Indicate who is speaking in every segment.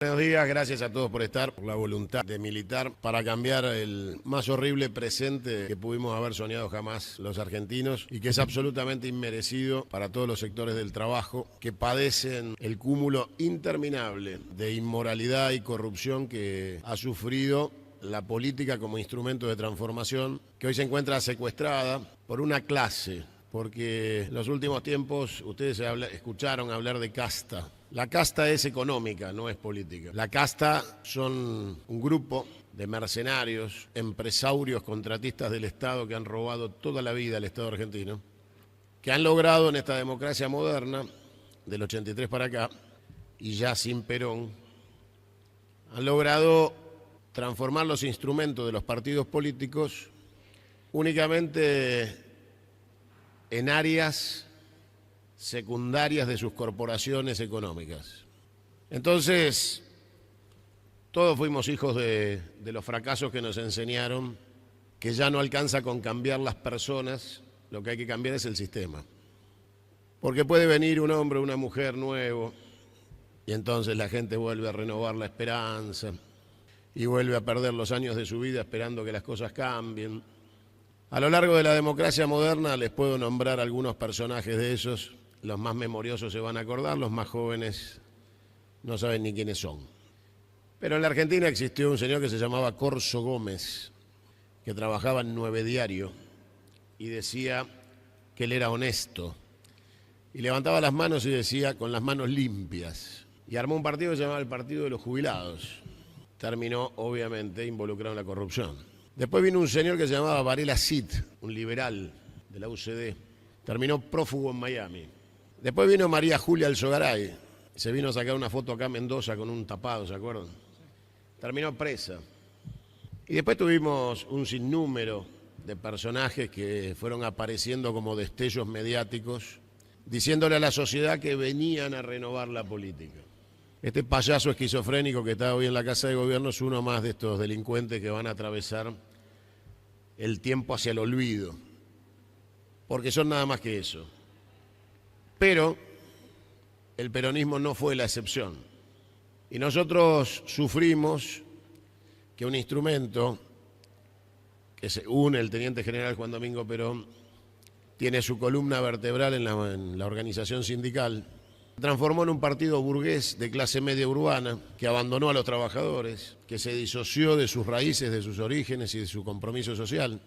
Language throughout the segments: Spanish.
Speaker 1: Buenos días, gracias a todos por estar, por la voluntad de militar para cambiar el más horrible presente que pudimos haber soñado jamás los argentinos y que es absolutamente inmerecido para todos los sectores del trabajo que padecen el cúmulo interminable de inmoralidad y corrupción que ha sufrido la política como instrumento de transformación, que hoy se encuentra secuestrada por una clase, porque en los últimos tiempos ustedes escucharon hablar de casta. La casta es económica, no es política. La casta son un grupo de mercenarios, empresarios, contratistas del Estado que han robado toda la vida al Estado argentino, que han logrado en esta democracia moderna, del 83 para acá, y ya sin Perón, han logrado transformar los instrumentos de los partidos políticos únicamente en áreas secundarias de sus corporaciones económicas. Entonces, todos fuimos hijos de los fracasos que nos enseñaron que ya no alcanza con cambiar las personas, lo que hay que cambiar es el sistema. Porque puede venir un hombre o una mujer nuevo y entonces la gente vuelve a renovar la esperanza y vuelve a perder los años de su vida esperando que las cosas cambien. A lo largo de la democracia moderna les puedo nombrar algunos personajes de esos. Los más memoriosos se van a acordar, los más jóvenes no saben ni quiénes son. Pero en la Argentina existió un señor que se llamaba Corso Gómez, que trabajaba en 9 Diario y decía que él era honesto. Y levantaba las manos y decía con las manos limpias. Y armó un partido que se llamaba el Partido de los Jubilados. Terminó, obviamente, involucrado en la corrupción. Después vino un señor que se llamaba Varela Cid, un liberal de la UCD. Terminó prófugo en Miami. Después vino María Julia Alzogaray. Se vino a sacar una foto acá en Mendoza con un tapado, ¿se acuerdan? Terminó presa. Y después tuvimos un sinnúmero de personajes que fueron apareciendo como destellos mediáticos, diciéndole a la sociedad que venían a renovar la política. Este payaso esquizofrénico que está hoy en la Casa de Gobierno es uno más de estos delincuentes que van a atravesar el tiempo hacia el olvido, porque son nada más que eso. Pero el peronismo no fue la excepción. Y nosotros sufrimos que un instrumento que según el teniente general Juan Domingo Perón tiene su columna vertebral en la organización sindical, transformó en un partido burgués de clase media urbana que abandonó a los trabajadores, que se disoció de sus raíces, de sus orígenes y de su compromiso social.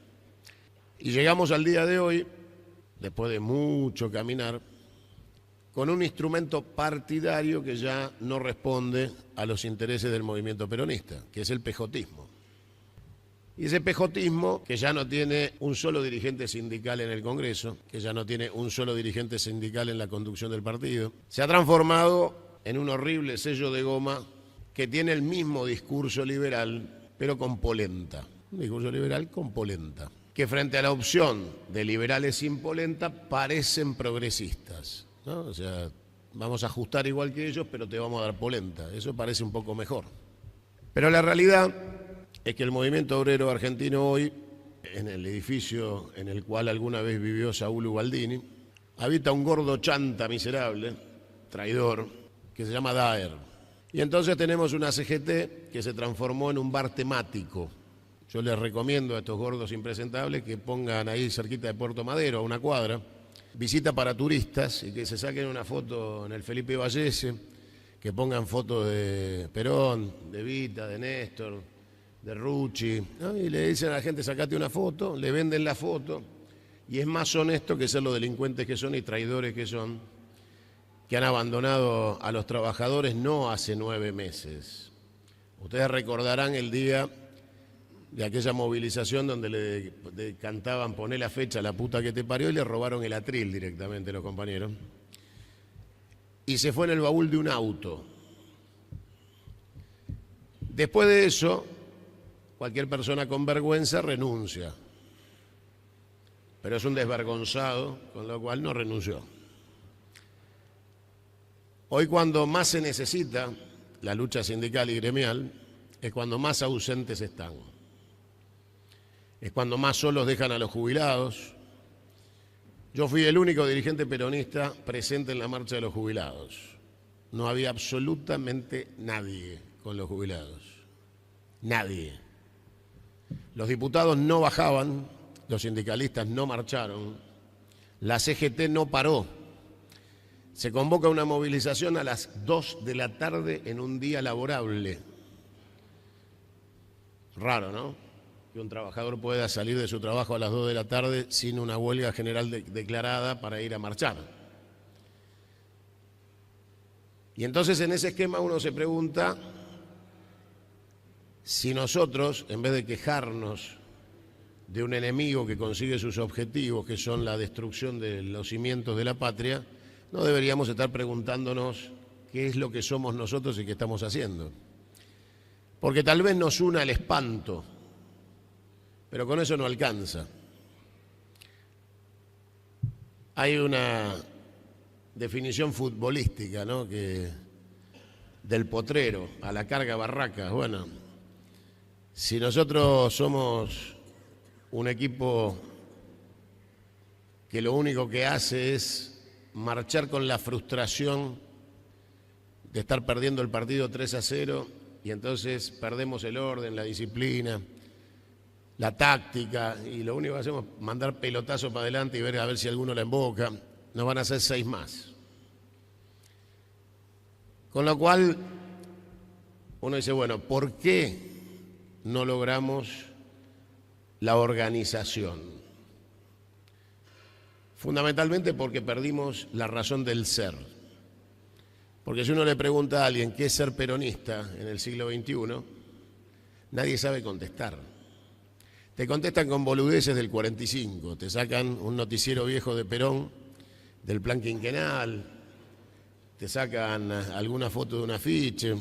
Speaker 1: Y llegamos al día de hoy, después de mucho caminar, con un instrumento partidario que ya no responde a los intereses del movimiento peronista, que es el pejotismo. Y ese pejotismo, que ya no tiene un solo dirigente sindical en el Congreso, que ya no tiene un solo dirigente sindical en la conducción del partido, se ha transformado en un horrible sello de goma que tiene el mismo discurso liberal, pero con polenta. Un discurso liberal con polenta, que frente a la opción de liberales sin polenta parecen progresistas, ¿no? O sea, vamos a ajustar igual que ellos, pero te vamos a dar polenta. Eso parece un poco mejor. Pero la realidad es que el movimiento obrero argentino hoy, en el edificio en el cual alguna vez vivió Saúl Ubaldini, habita un gordo chanta miserable, traidor, que se llama Daer. Y entonces tenemos una CGT que se transformó en un bar temático. Yo les recomiendo a estos gordos impresentables que pongan ahí cerquita de Puerto Madero, a una cuadra, visita para turistas y que se saquen una foto en el Felipe Vallese, que pongan fotos de Perón, de Evita, de Néstor, de Rucci, ¿no? Y le dicen a la gente, sacate una foto, le venden la foto, y es más honesto que ser los delincuentes que son y traidores que son, que han abandonado a los trabajadores no hace 9 meses. Ustedes recordarán el día de aquella movilización donde le cantaban poné la fecha, la puta que te parió, y le robaron el atril directamente los compañeros. Y se fue en el baúl de un auto. Después de eso, cualquier persona con vergüenza renuncia. Pero es un desvergonzado, con lo cual no renunció. Hoy, cuando más se necesita la lucha sindical y gremial, es cuando más ausentes están. Es cuando más solos dejan a los jubilados. Yo fui el único dirigente peronista presente en la marcha de los jubilados. no había absolutamente nadie con los jubilados. Nadie. Los diputados no bajaban, los sindicalistas no marcharon, la CGT no paró. Se convoca una movilización a las 2 de la tarde en un día laborable. Raro, ¿no? Que un trabajador pueda salir de su trabajo a las 2 de la tarde sin una huelga general declarada para ir a marchar. Y entonces en ese esquema uno se pregunta si nosotros, en vez de quejarnos de un enemigo que consigue sus objetivos, que son la destrucción de los cimientos de la patria, no deberíamos estar preguntándonos qué es lo que somos nosotros y qué estamos haciendo. Porque tal vez nos una el espanto, pero con eso no alcanza. Hay una definición futbolística, ¿no?, que del potrero a la carga barracas. Bueno, si nosotros somos un equipo que lo único que hace es marchar con la frustración de estar perdiendo el partido 3-0 y entonces perdemos el orden, la disciplina, la táctica, y lo único que hacemos es mandar pelotazos para adelante y ver a ver si alguno la emboca, nos van a hacer 6 más. Con lo cual uno dice, bueno, ¿por qué no logramos la organización? Fundamentalmente porque perdimos la razón del ser. Porque si uno le pregunta a alguien qué es ser peronista en el siglo XXI, nadie sabe contestar. Te contestan con boludeces del 45, te sacan un noticiero viejo de Perón, del plan quinquenal, te sacan alguna foto de un afiche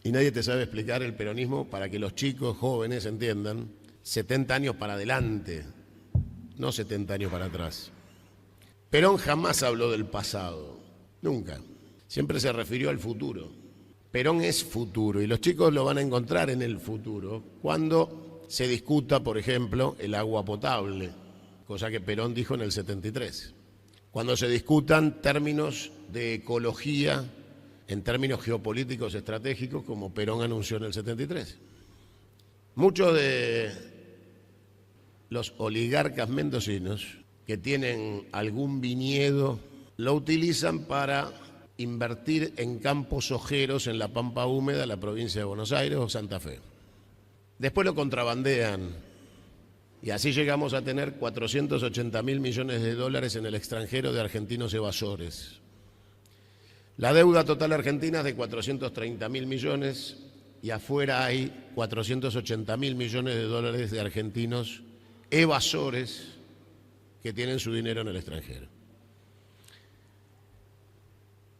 Speaker 1: y nadie te sabe explicar el peronismo para que los chicos jóvenes entiendan 70 años para adelante, no 70 años para atrás. Perón jamás habló del pasado, nunca. Siempre se refirió al futuro. Perón es futuro y los chicos lo van a encontrar en el futuro cuando se discuta, por ejemplo, el agua potable, cosa que Perón dijo en el 73. Cuando se discutan términos de ecología en términos geopolíticos estratégicos, como Perón anunció en el 73. Muchos de los oligarcas mendocinos que tienen algún viñedo lo utilizan para invertir en campos ojeros en la Pampa Húmeda, la provincia de Buenos Aires o Santa Fe. Después lo contrabandean y así llegamos a tener 480.000 millones de dólares en el extranjero de argentinos evasores. La deuda total argentina es de 430.000 millones y afuera hay 480.000 millones de dólares de argentinos evasores que tienen su dinero en el extranjero.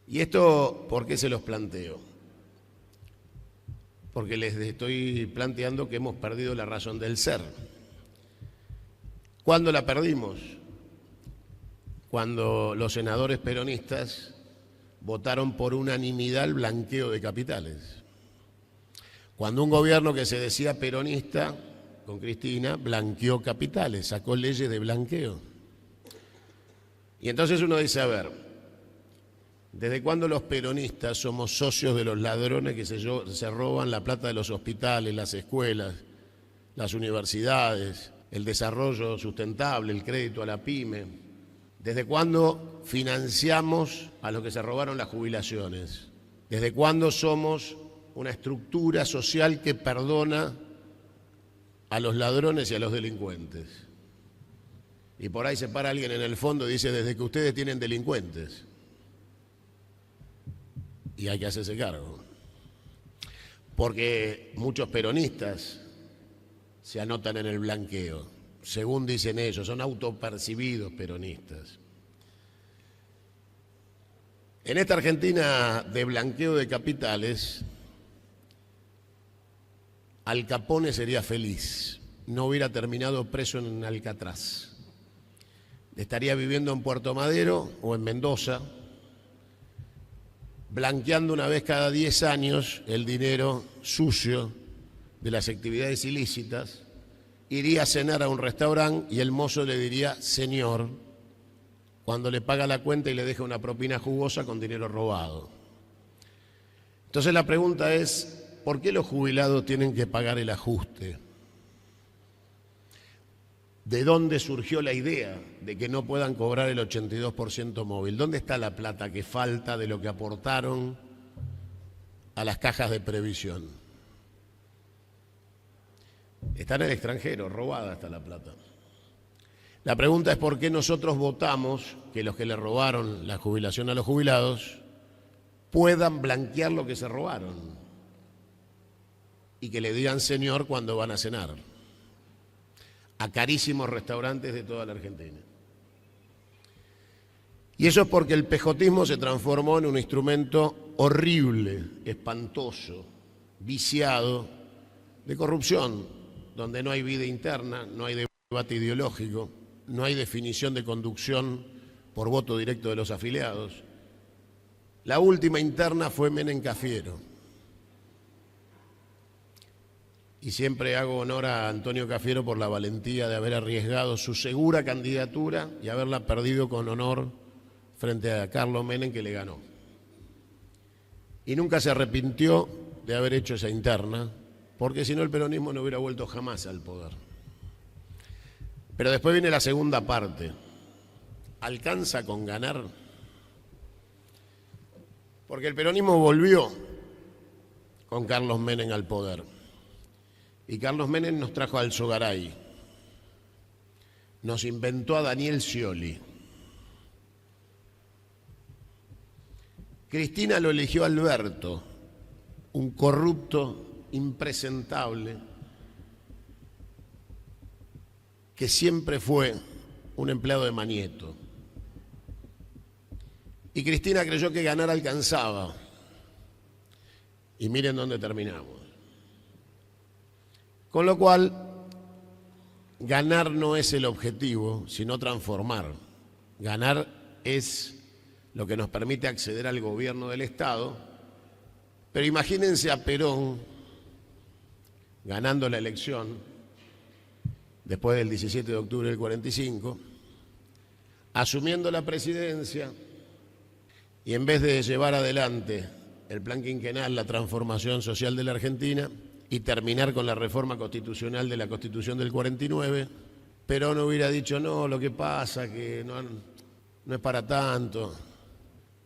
Speaker 1: ¿Y esto por qué se los planteo? Porque les estoy planteando que hemos perdido la razón del ser. ¿Cuándo la perdimos? Cuando los senadores peronistas votaron por unanimidad el blanqueo de capitales. Cuando un gobierno que se decía peronista, con Cristina, blanqueó capitales, sacó leyes de blanqueo. Y entonces uno dice, a ver, ¿desde cuándo los peronistas somos socios de los ladrones que se roban la plata de los hospitales, las escuelas, las universidades, el desarrollo sustentable, el crédito a la pyme? ¿Desde cuándo financiamos a los que se robaron las jubilaciones? ¿Desde cuándo somos una estructura social que perdona a los ladrones y a los delincuentes? Y por ahí se para alguien en el fondo y dice, desde que ustedes tienen delincuentes. Y hay que hacerse cargo. Porque muchos peronistas se anotan en el blanqueo, según dicen ellos, son autopercibidos peronistas. En esta Argentina de blanqueo de capitales, Al Capone sería feliz, no hubiera terminado preso en Alcatraz. Estaría viviendo en Puerto Madero o en Mendoza, blanqueando una vez cada 10 años el dinero sucio de las actividades ilícitas, iría a cenar a un restaurante y el mozo le diría señor cuando le paga la cuenta y le deja una propina jugosa con dinero robado. Entonces la pregunta es, ¿por qué los jubilados tienen que pagar el ajuste? ¿De dónde surgió la idea de que no puedan cobrar el 82% móvil? ¿Dónde está la plata que falta de lo que aportaron a las cajas de previsión? Está en el extranjero, robada está la plata. La pregunta es por qué nosotros votamos que los que le robaron la jubilación a los jubilados puedan blanquear lo que se robaron y que le digan señor cuando van a cenar a carísimos restaurantes de toda la Argentina. Y eso es porque el pejotismo se transformó en un instrumento horrible, espantoso, viciado, de corrupción, donde no hay vida interna, no hay debate ideológico, no hay definición de conducción por voto directo de los afiliados. La última interna fue Menem Cafiero. Y siempre hago honor a Antonio Cafiero por la valentía de haber arriesgado su segura candidatura y haberla perdido con honor frente a Carlos Menem, que le ganó. Y nunca se arrepintió de haber hecho esa interna, porque si no el peronismo no hubiera vuelto jamás al poder. Pero después viene la segunda parte. ¿Alcanza con ganar? Porque el peronismo volvió con Carlos Menem al poder. Y Carlos Menem nos trajo al Sogaray. Nos inventó a Daniel Scioli. Cristina lo eligió a Alberto, un corrupto impresentable que siempre fue un empleado de Manieto. Y Cristina creyó que ganar alcanzaba. Y miren dónde terminamos. Con lo cual, ganar no es el objetivo, sino transformar. Ganar es lo que nos permite acceder al gobierno del Estado. Pero imagínense a Perón ganando la elección después del 17 de octubre del 45, asumiendo la presidencia y en vez de llevar adelante el plan quinquenal, la transformación social de la Argentina y terminar con la reforma constitucional de la Constitución del 49, Perón hubiera dicho, no, lo que pasa que no es para tanto,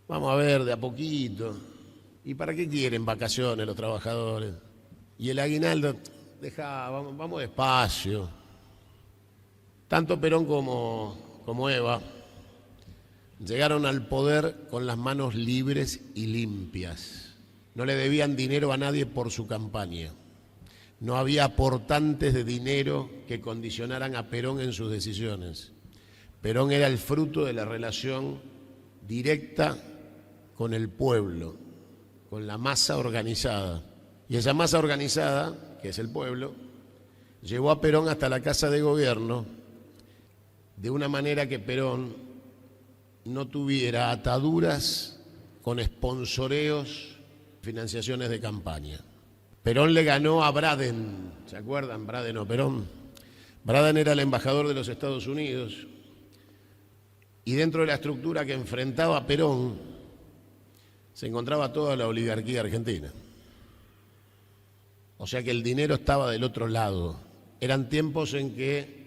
Speaker 1: vamos a ver de a poquito. ¿Y para qué quieren vacaciones los trabajadores? Y el aguinaldo, vamos despacio. Tanto Perón como Eva llegaron al poder con las manos libres y limpias. No le debían dinero a nadie por su campaña. No había aportantes de dinero que condicionaran a Perón en sus decisiones. Perón era el fruto de la relación directa con el pueblo, con la masa organizada. Y esa masa organizada, que es el pueblo, llevó a Perón hasta la Casa de Gobierno de una manera que Perón no tuviera ataduras con esponsoreos, financiaciones de campaña. Perón le ganó a Braden, ¿se acuerdan? Braden o Perón. Braden era el embajador de los Estados Unidos y dentro de la estructura que enfrentaba a Perón se encontraba toda la oligarquía argentina. O sea que el dinero estaba del otro lado. Eran tiempos en que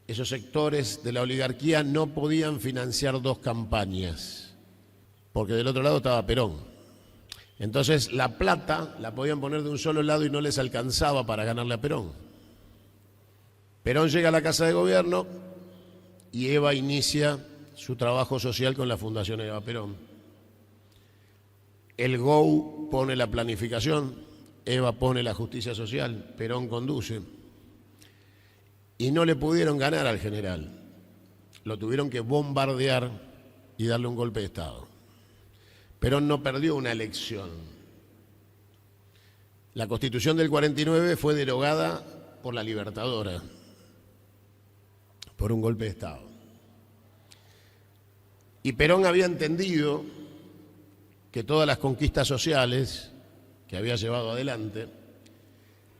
Speaker 1: esos sectores de la oligarquía no podían financiar dos campañas, porque del otro lado estaba Perón. Entonces la plata la podían poner de un solo lado y no les alcanzaba para ganarle a Perón. Perón llega a la Casa de Gobierno y Eva inicia su trabajo social con la Fundación Eva Perón. El GOU pone la planificación, Eva pone la justicia social, Perón conduce. Y no le pudieron ganar al general. Lo tuvieron que bombardear y darle un golpe de Estado. Perón no perdió una elección. La Constitución del 49 fue derogada por la Libertadora, por un golpe de Estado. Y Perón había entendido que todas las conquistas sociales que había llevado adelante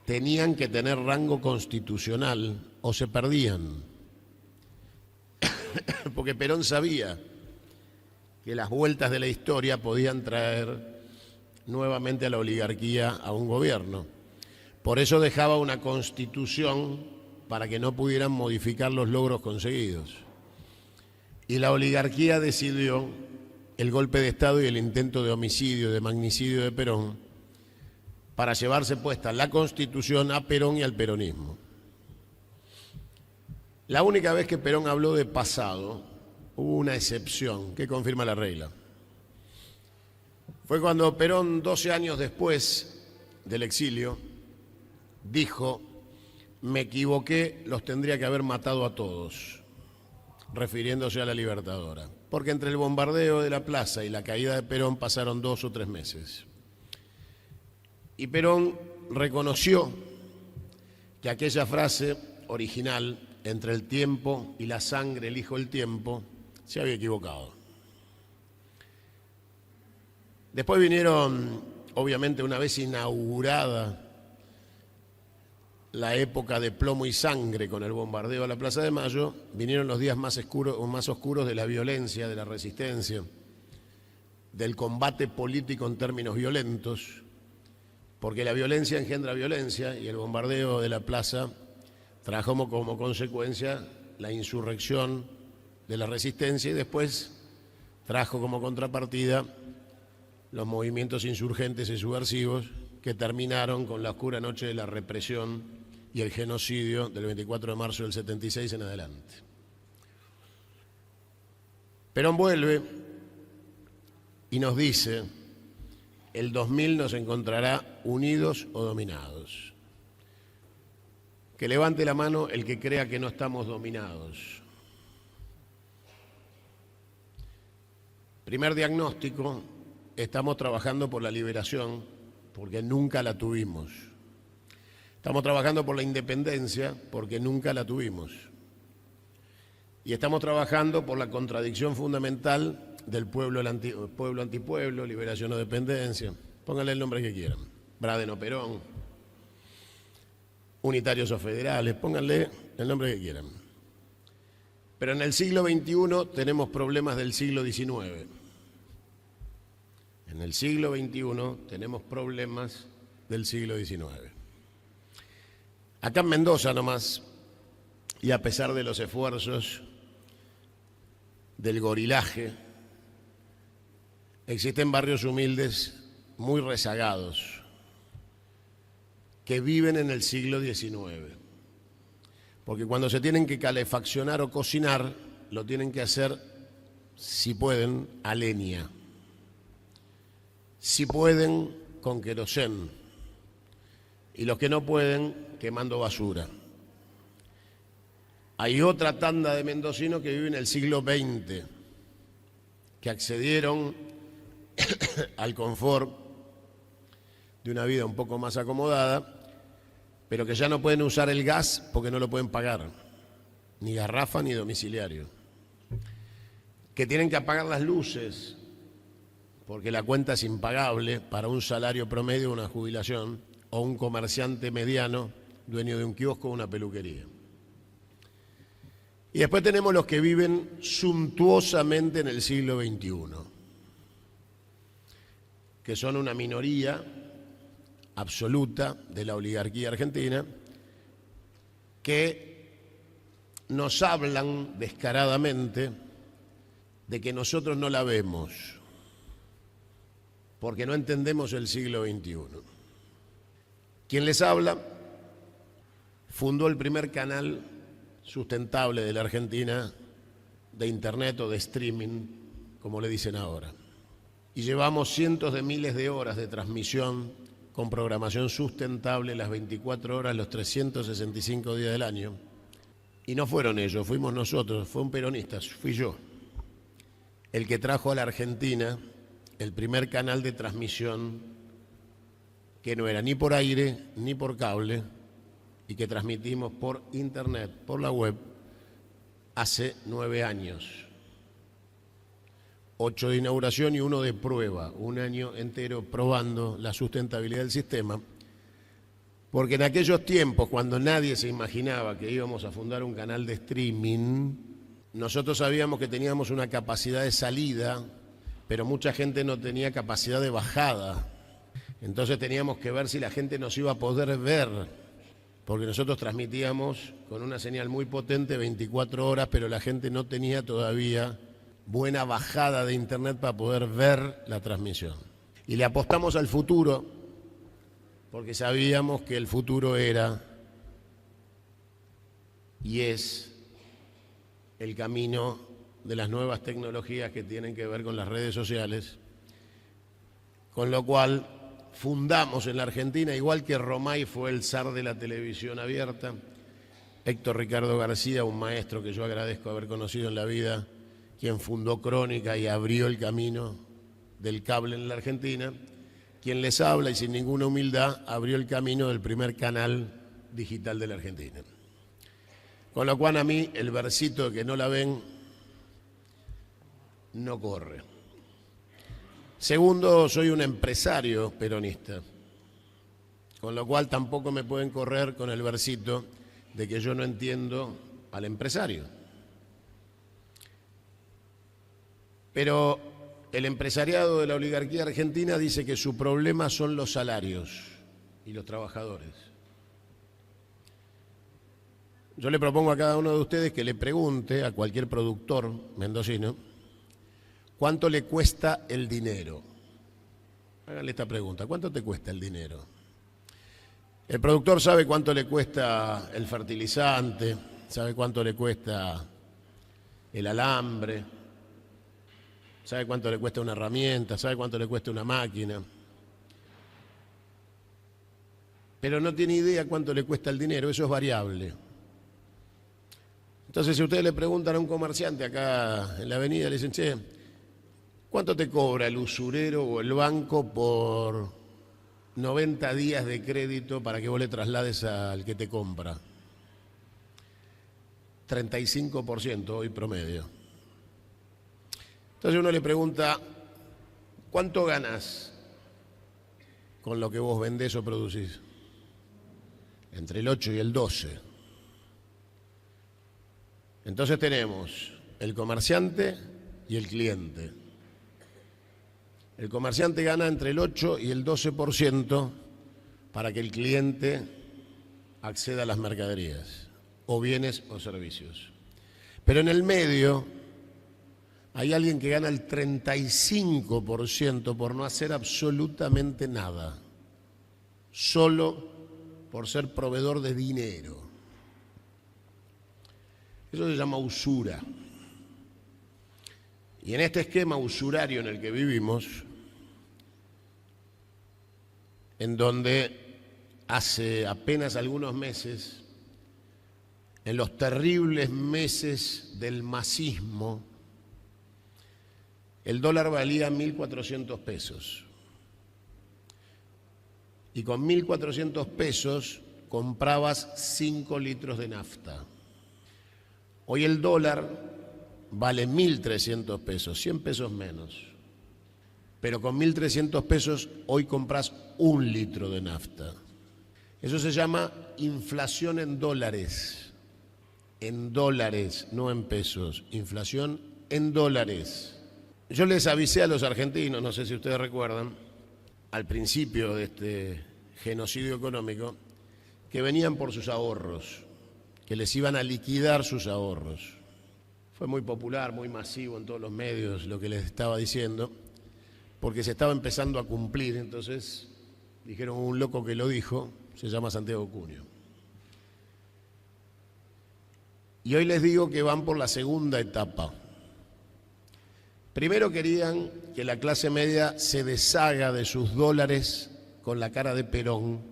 Speaker 1: tenían que tener rango constitucional o se perdían. Porque Perón sabía que las vueltas de la historia podían traer nuevamente a la oligarquía a un gobierno. Por eso dejaba una constitución para que no pudieran modificar los logros conseguidos. Y la oligarquía decidió el golpe de Estado y el intento de homicidio, de magnicidio de Perón, para llevarse puesta la Constitución a Perón y al peronismo. La única vez que Perón habló de pasado, hubo una excepción que confirma la regla. Fue cuando Perón, 12 años después del exilio, dijo: me equivoqué, los tendría que haber matado a todos, refiriéndose a la Libertadora, porque entre el bombardeo de la plaza y la caída de Perón pasaron 2 o 3 meses. Y Perón reconoció que aquella frase original, entre el tiempo y la sangre elijo el tiempo, se había equivocado. Después vinieron, obviamente, una vez inaugurada la época de plomo y sangre con el bombardeo a la Plaza de Mayo, vinieron los días más oscuros de la violencia, de la resistencia, del combate político en términos violentos, porque la violencia engendra violencia y el bombardeo de la plaza trajo como consecuencia la insurrección de la resistencia y después trajo como contrapartida los movimientos insurgentes y subversivos que terminaron con la oscura noche de la represión y el genocidio del 24 de marzo del 76 en adelante. Perón vuelve y nos dice: el 2000 nos encontrará unidos o dominados. Que levante la mano el que crea que no estamos dominados. Primer diagnóstico: estamos trabajando por la liberación porque nunca la tuvimos. Estamos trabajando por la independencia porque nunca la tuvimos. Y estamos trabajando por la contradicción fundamental del pueblo antipueblo, liberación o dependencia. Pónganle el nombre que quieran. Braden o Perón, unitarios o federales, pónganle el nombre que quieran. Pero en el siglo XXI tenemos problemas del siglo XIX. En el siglo XXI tenemos problemas del siglo XIX. Acá en Mendoza nomás, y a pesar de los esfuerzos del gorilaje, existen barrios humildes muy rezagados que viven en el siglo XIX. Porque cuando se tienen que calefaccionar o cocinar, lo tienen que hacer, si pueden, a leña. Si pueden, con querosén. Y los que no pueden, quemando basura. Hay otra tanda de mendocinos que viven en el siglo XX, que accedieron al confort de una vida un poco más acomodada, pero que ya no pueden usar el gas porque no lo pueden pagar, ni garrafa ni domiciliario. Que tienen que apagar las luces porque la cuenta es impagable para un salario promedio, una jubilación, o un comerciante mediano, dueño de un kiosco o una peluquería. Y después tenemos los que viven suntuosamente en el siglo XXI, que son una minoría absoluta de la oligarquía argentina, que nos hablan descaradamente de que nosotros no la vemos, porque no entendemos el siglo XXI. Quien les habla fundó el primer canal sustentable de la Argentina de internet o de streaming, como le dicen ahora. Y llevamos cientos de miles de horas de transmisión con programación sustentable las 24 horas, los 365 días del año. Y no fueron ellos, fuimos nosotros, fue un peronista, fui yo, el que trajo a la Argentina el primer canal de transmisión que no era ni por aire ni por cable y que transmitimos por internet, por la web, hace 9 años. 8 de inauguración y 1 de prueba, un año entero probando la sustentabilidad del sistema, porque en aquellos tiempos, cuando nadie se imaginaba que íbamos a fundar un canal de streaming, nosotros sabíamos que teníamos una capacidad de salida, pero mucha gente no tenía capacidad de bajada. Entonces teníamos que ver si la gente nos iba a poder ver, porque nosotros transmitíamos con una señal muy potente 24 horas, pero la gente no tenía todavía buena bajada de internet para poder ver la transmisión. Y le apostamos al futuro, porque sabíamos que el futuro era y es el camino de las nuevas tecnologías que tienen que ver con las redes sociales, con lo cual fundamos en la Argentina, igual que Romay fue el zar de la televisión abierta, Héctor Ricardo García, un maestro que yo agradezco haber conocido en la vida, quien fundó Crónica y abrió el camino del cable en la Argentina, quien les habla y sin ninguna humildad abrió el camino del primer canal digital de la Argentina. Con lo cual a mí el versito que no la ven no corre. Segundo, soy un empresario peronista, con lo cual tampoco me pueden correr con el versito de que yo no entiendo al empresario. Pero el empresariado de la oligarquía argentina dice que su problema son los salarios y los trabajadores. Yo le propongo a cada uno de ustedes que le pregunte a cualquier productor mendocino ¿cuánto le cuesta el dinero? Háganle esta pregunta, ¿cuánto te cuesta el dinero? El productor sabe cuánto le cuesta el fertilizante, sabe cuánto le cuesta el alambre, sabe cuánto le cuesta una herramienta, sabe cuánto le cuesta una máquina, pero no tiene idea cuánto le cuesta el dinero, eso es variable. Entonces, si ustedes le preguntan a un comerciante acá en la avenida, le dicen, che, ¿cuánto te cobra el usurero o el banco por 90 días de crédito para que vos le traslades al que te compra? 35% hoy promedio. Entonces uno le pregunta, ¿cuánto ganas con lo que vos vendés o producís? Entre el 8 y el 12. Entonces tenemos el comerciante y el cliente. El comerciante gana entre el 8 y el 12% para que el cliente acceda a las mercaderías, o bienes o servicios. Pero en el medio hay alguien que gana el 35% por no hacer absolutamente nada, solo por ser proveedor de dinero. Eso se llama usura. Y en este esquema usurario en el que vivimos, en donde hace apenas algunos meses, en los terribles meses del masismo, el dólar valía 1.400 pesos. Y con 1.400 pesos comprabas 5 litros de nafta. Hoy el dólar vale 1.300 pesos, 100 pesos menos. Pero con 1.300 pesos hoy compras 1 litro de nafta. Eso se llama inflación en dólares. En dólares, no en pesos. Inflación en dólares. Yo les avisé a los argentinos, no sé si ustedes recuerdan, al principio de este genocidio económico, que venían por sus ahorros, que les iban a liquidar sus ahorros. Fue muy popular, muy masivo en todos los medios lo que les estaba diciendo, porque se estaba empezando a cumplir. Entonces dijeron, un loco que lo dijo, se llama Santiago Cunio. Y hoy les digo que van por la segunda etapa. Primero querían que la clase media se deshaga de sus dólares con la cara de Perón,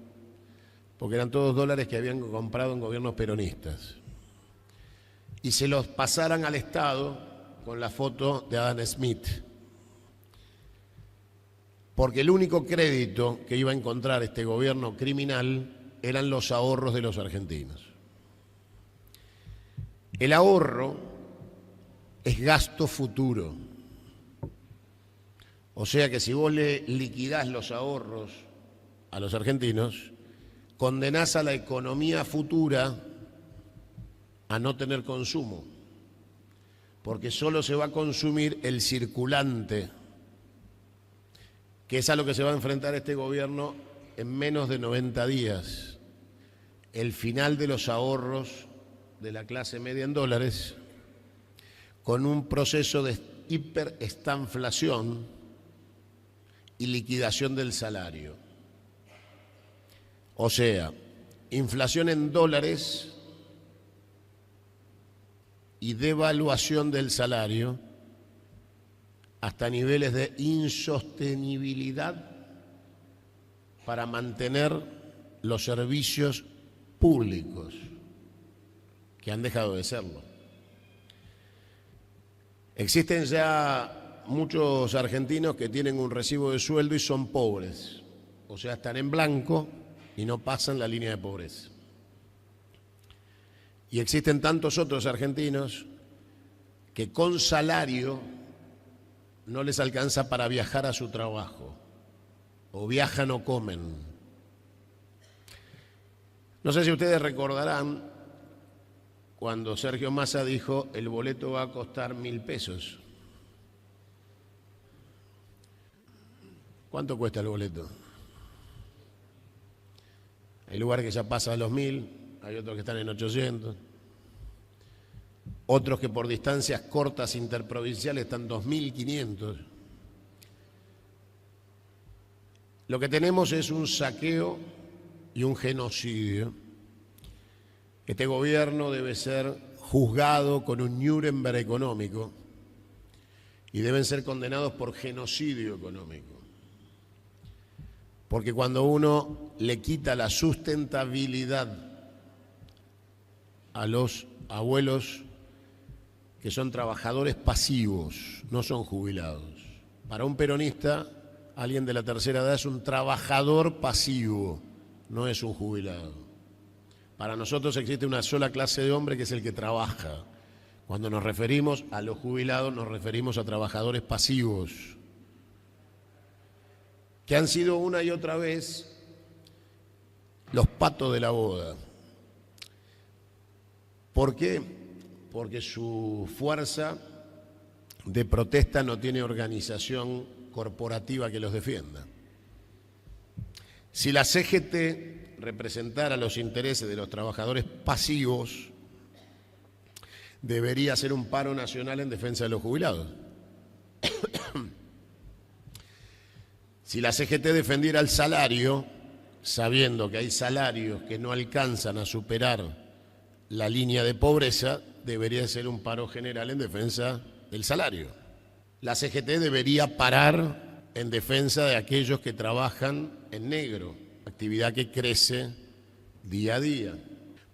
Speaker 1: porque eran todos dólares que habían comprado en gobiernos peronistas, y se los pasaran al Estado con la foto de Adam Smith, porque el único crédito que iba a encontrar este gobierno criminal eran los ahorros de los argentinos. El ahorro es gasto futuro, o sea que si vos le liquidás los ahorros a los argentinos, condenás a la economía futura a no tener consumo, porque solo se va a consumir el circulante que es a lo que se va a enfrentar este gobierno en menos de 90 días. El final de los ahorros de la clase media en dólares, con un proceso de hiperestanflación y liquidación del salario. O sea, inflación en dólares y devaluación del salario hasta niveles de insostenibilidad para mantener los servicios públicos, que han dejado de serlo. Existen ya muchos argentinos que tienen un recibo de sueldo y son pobres, o sea, están en blanco y no pasan la línea de pobreza. Y existen tantos otros argentinos que con salario no les alcanza para viajar a su trabajo, o viajan o comen. No sé si ustedes recordarán cuando Sergio Massa dijo el boleto va a costar 1.000 pesos. ¿Cuánto cuesta el boleto? Hay lugares que ya pasan los 1.000, hay otros que están en 800, otros que por distancias cortas interprovinciales están 2.500. Lo que tenemos es un saqueo y un genocidio. Este gobierno debe ser juzgado con un Nuremberg económico y deben ser condenados por genocidio económico. Porque cuando uno le quita la sustentabilidad a los abuelos que son trabajadores pasivos, no son jubilados. Para un peronista, alguien de la tercera edad es un trabajador pasivo, no es un jubilado. Para nosotros existe una sola clase de hombre que es el que trabaja. Cuando nos referimos a los jubilados nos referimos a trabajadores pasivos, que han sido una y otra vez los patos de la boda. ¿Por qué? Porque su fuerza de protesta no tiene organización corporativa que los defienda. Si la CGT representara los intereses de los trabajadores pasivos, debería ser un paro nacional en defensa de los jubilados. Si la CGT defendiera el salario, sabiendo que hay salarios que no alcanzan a superar la línea de pobreza, debería ser un paro general en defensa del salario. La CGT debería parar en defensa de aquellos que trabajan en negro, actividad que crece día a día.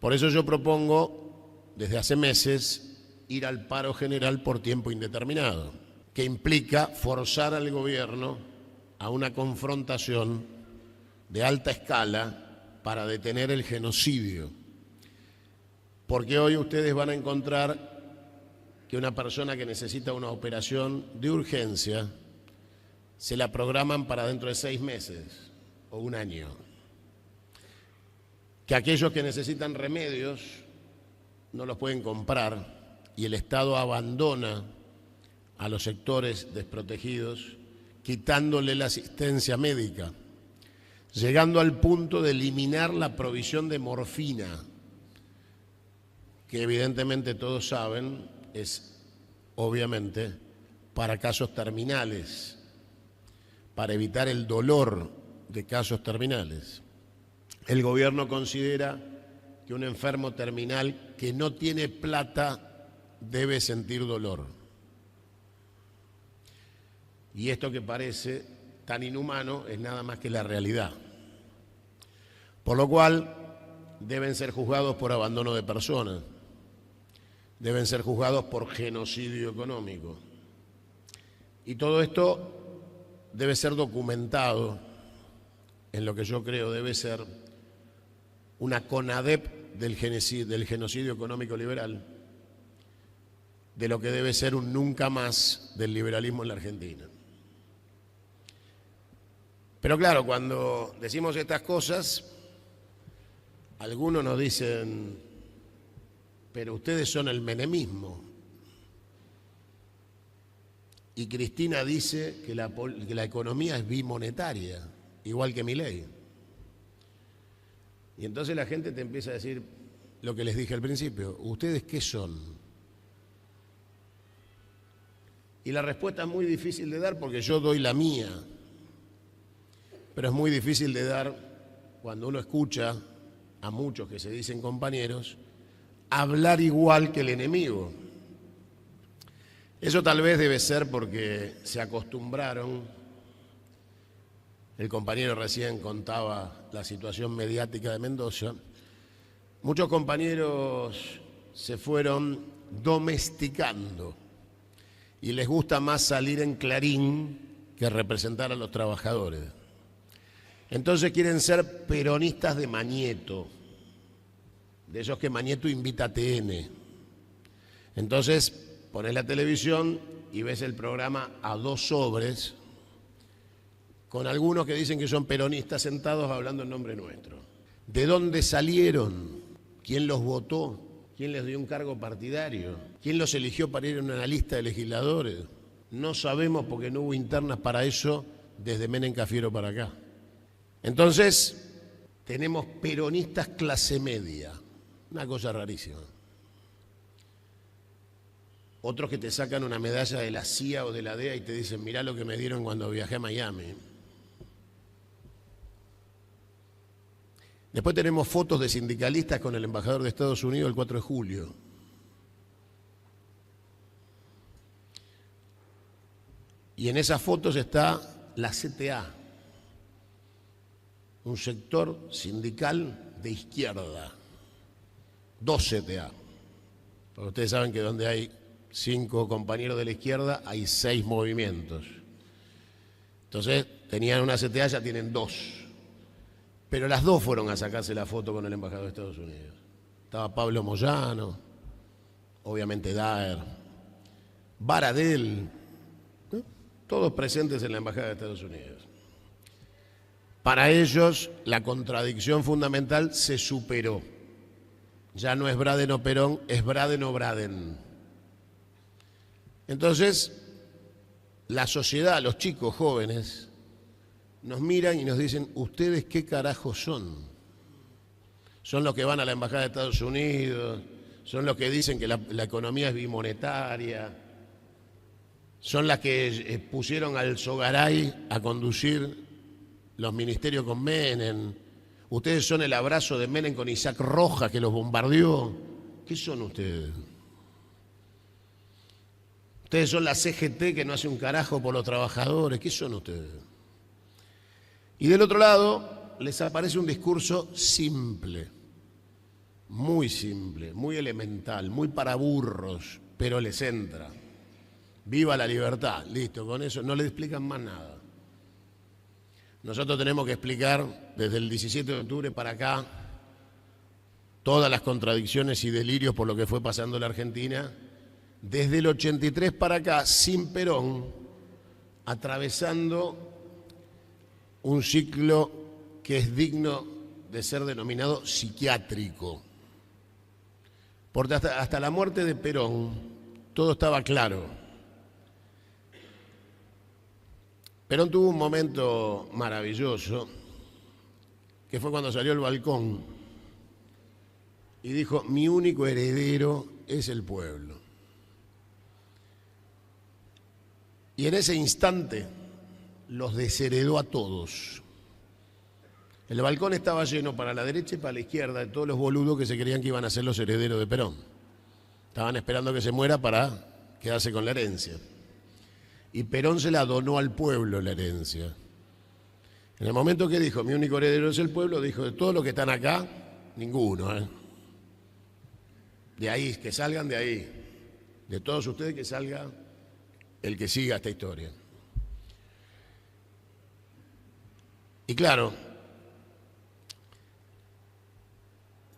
Speaker 1: Por eso yo propongo, desde hace meses, ir al paro general por tiempo indeterminado, que implica forzar al gobierno a una confrontación de alta escala para detener el genocidio. Porque hoy ustedes van a encontrar que una persona que necesita una operación de urgencia se la programan para dentro de 6 meses o 1 año. Que aquellos que necesitan remedios no los pueden comprar y el Estado abandona a los sectores desprotegidos, quitándole la asistencia médica, llegando al punto de eliminar la provisión de morfina, que evidentemente todos saben es obviamente para casos terminales, para evitar el dolor de casos terminales. El gobierno considera que un enfermo terminal que no tiene plata debe sentir dolor. Y esto que parece tan inhumano es nada más que la realidad. Por lo cual deben ser juzgados por abandono de personas, deben ser juzgados por genocidio económico. Y todo esto debe ser documentado en lo que yo creo debe ser una CONADEP del genocidio económico liberal, de lo que debe ser un nunca más del liberalismo en la Argentina. Pero claro, cuando decimos estas cosas, algunos nos dicen, pero ustedes son el menemismo. y Cristina dice que la economía es bimonetaria, igual que Milei. Y entonces la gente te empieza a decir lo que les dije al principio, ¿ustedes qué son? Y la respuesta es muy difícil de dar porque yo doy la mía, pero es muy difícil de dar cuando uno escucha a muchos que se dicen compañeros hablar igual que el enemigo. Eso tal vez debe ser porque se acostumbraron. El compañero recién contaba la situación mediática de Mendoza. Muchos compañeros se fueron domesticando y les gusta más salir en Clarín que representar a los trabajadores. Entonces quieren ser peronistas de Mañeto, de esos que Mañeto invita a TN. Entonces pones la televisión y ves el programa a dos sobres con algunos que dicen que son peronistas sentados hablando en nombre nuestro. ¿De dónde salieron? ¿Quién los votó? ¿Quién les dio un cargo partidario? ¿Quién los eligió para ir a una lista de legisladores? No sabemos porque no hubo internas para eso desde Menem Cafiero para acá. Entonces, tenemos peronistas clase media, una cosa rarísima. Otros que te sacan una medalla de la CIA o de la DEA y te dicen, mirá lo que me dieron cuando viajé a Miami. Después tenemos fotos de sindicalistas con el embajador de Estados Unidos el 4 de julio. Y en esas fotos está la CTA, un sector sindical de izquierda, 2 CTA. Porque ustedes saben que donde hay 5 compañeros de la izquierda hay 6 movimientos. Entonces tenían una CTA, ya tienen 2. Pero las 2 fueron a sacarse la foto con el embajador de Estados Unidos. Estaba Pablo Moyano, obviamente Daer, Baradel, ¿no? Todos presentes en la embajada de Estados Unidos. Para ellos la contradicción fundamental se superó. Ya no es Braden o Perón, es Braden o Braden. Entonces, la sociedad, los chicos jóvenes, nos miran y nos dicen, ¿ustedes qué carajos son? Son los que van a la embajada de Estados Unidos, son los que dicen que la economía es bimonetaria, son las que pusieron al Sogaray a conducir los ministerios con Menem. Ustedes son el abrazo de Menem con Isaac Rojas que los bombardeó. ¿Qué son ustedes? Ustedes son la CGT que no hace un carajo por los trabajadores. ¿Qué son ustedes? Y del otro lado les aparece un discurso simple, muy elemental, muy para burros, pero les entra. Viva la libertad, listo, con eso no le explican más nada. Nosotros tenemos que explicar desde el 17 de octubre para acá todas las contradicciones y delirios por lo que fue pasando en la Argentina, desde el 83 para acá, sin Perón, atravesando un ciclo que es digno de ser denominado psiquiátrico. Porque hasta la muerte de Perón todo estaba claro. Perón tuvo un momento maravilloso, que fue cuando salió al balcón y dijo, mi único heredero es el pueblo. Y en ese instante los desheredó a todos. El balcón estaba lleno para la derecha y para la izquierda de todos los boludos que se creían que iban a ser los herederos de Perón. Estaban esperando que se muera para quedarse con la herencia. Y Perón se la donó al pueblo la herencia. En el momento que dijo, mi único heredero es el pueblo, dijo, de todos los que están acá, ninguno. De ahí, que salgan de ahí. De todos ustedes que salga el que siga esta historia. Y claro,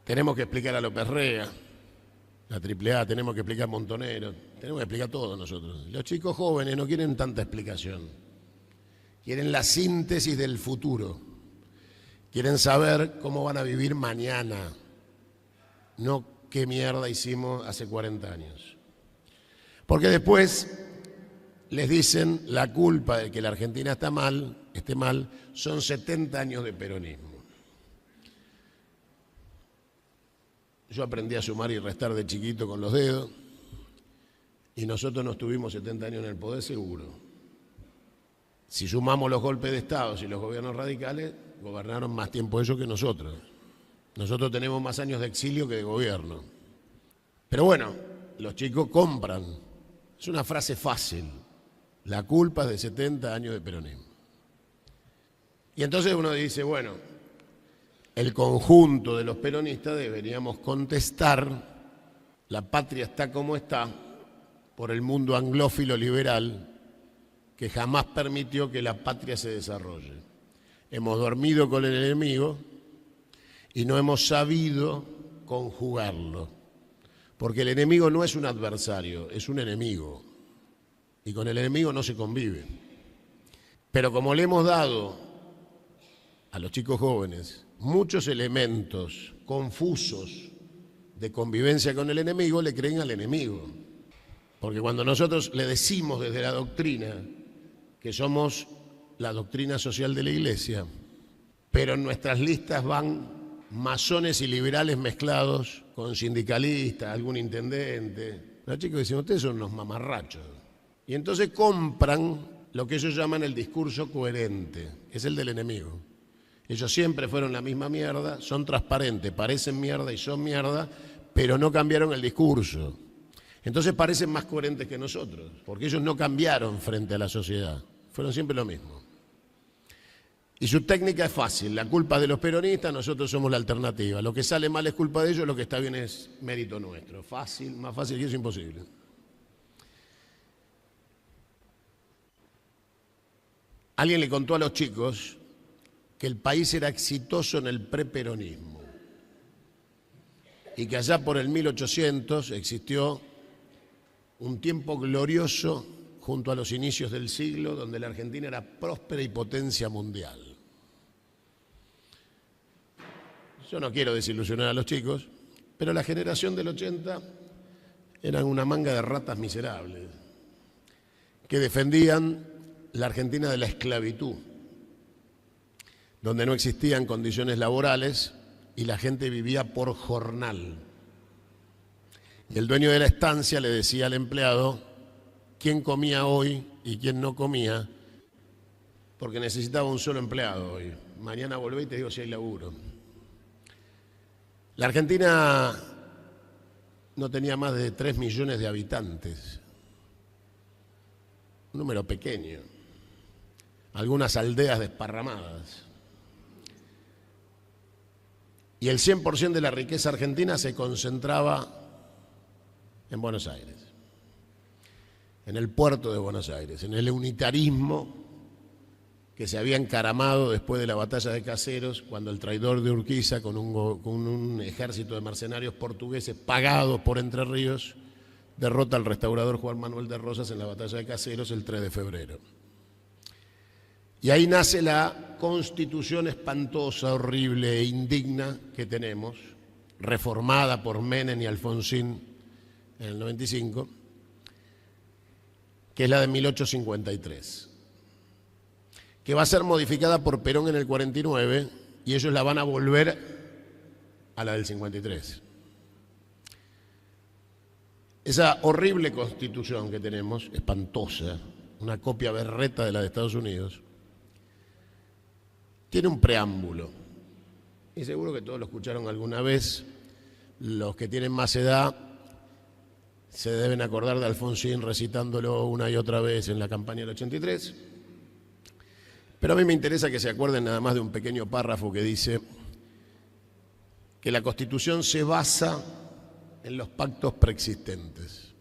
Speaker 1: tenemos que explicar a López Rega, la AAA, tenemos que explicar a Montonero, tenemos que explicar todo nosotros. Los chicos jóvenes no quieren tanta explicación, quieren la síntesis del futuro, quieren saber cómo van a vivir mañana, no qué mierda hicimos hace 40 años. Porque después les dicen la culpa de que la Argentina esté mal, son 70 años de peronismo. Yo aprendí a sumar y restar de chiquito con los dedos y nosotros no estuvimos 70 años en el poder seguro. Si sumamos los golpes de Estado y los gobiernos radicales, gobernaron más tiempo ellos que nosotros. Nosotros tenemos más años de exilio que de gobierno. Pero bueno, los chicos compran. Es una frase fácil. La culpa es de 70 años de peronismo. Y entonces uno dice, bueno, el conjunto de los peronistas deberíamos contestar, la patria está como está, por el mundo anglófilo liberal que jamás permitió que la patria se desarrolle. Hemos dormido con el enemigo y no hemos sabido conjugarlo, porque el enemigo no es un adversario, es un enemigo, y con el enemigo no se convive. Pero como le hemos dado a los chicos jóvenes muchos elementos confusos de convivencia con el enemigo, le creen al enemigo. Porque cuando nosotros le decimos desde la doctrina que somos la doctrina social de la Iglesia, pero en nuestras listas van masones y liberales mezclados con sindicalistas, algún intendente, los chicos dicen, ustedes son unos mamarrachos. Y entonces compran lo que ellos llaman el discurso coherente, que es el del enemigo. Ellos siempre fueron la misma mierda, son transparentes, parecen mierda y son mierda, pero no cambiaron el discurso. Entonces parecen más coherentes que nosotros, porque ellos no cambiaron frente a la sociedad, fueron siempre lo mismo. Y su técnica es fácil, la culpa es de los peronistas, nosotros somos la alternativa. Lo que sale mal es culpa de ellos, lo que está bien es mérito nuestro. Fácil, más fácil que eso, imposible. Alguien le contó a los chicos que el país era exitoso en el preperonismo y que allá por el 1800 existió un tiempo glorioso junto a los inicios del siglo donde la Argentina era próspera y potencia mundial. Yo no quiero desilusionar a los chicos, pero la generación del 80 eran una manga de ratas miserables que defendían la Argentina de la esclavitud, donde no existían condiciones laborales y la gente vivía por jornal. Y el dueño de la estancia le decía al empleado quién comía hoy y quién no comía, porque necesitaba un solo empleado hoy. Mañana volvé y te digo si hay laburo. La Argentina no tenía más de 3 millones de habitantes, un número pequeño, algunas aldeas desparramadas. Y el 100% de la riqueza argentina se concentraba en Buenos Aires, en el puerto de Buenos Aires, en el unitarismo que se había encaramado después de la batalla de Caseros, cuando el traidor de Urquiza, con un ejército de mercenarios portugueses pagados por Entre Ríos, derrota al restaurador Juan Manuel de Rosas en la batalla de Caseros el 3 de febrero. Y ahí nace la constitución espantosa, horrible e indigna que tenemos, reformada por Menem y Alfonsín en el 95, que es la de 1853, que va a ser modificada por Perón en el 49 y ellos la van a volver a la del 53. Esa horrible constitución que tenemos, espantosa, una copia berreta de la de Estados Unidos, tiene un preámbulo, y seguro que todos lo escucharon alguna vez. Los que tienen más edad se deben acordar de Alfonsín recitándolo una y otra vez en la campaña del 83. Pero a mí me interesa que se acuerden nada más de un pequeño párrafo que dice que la Constitución se basa en los pactos preexistentes.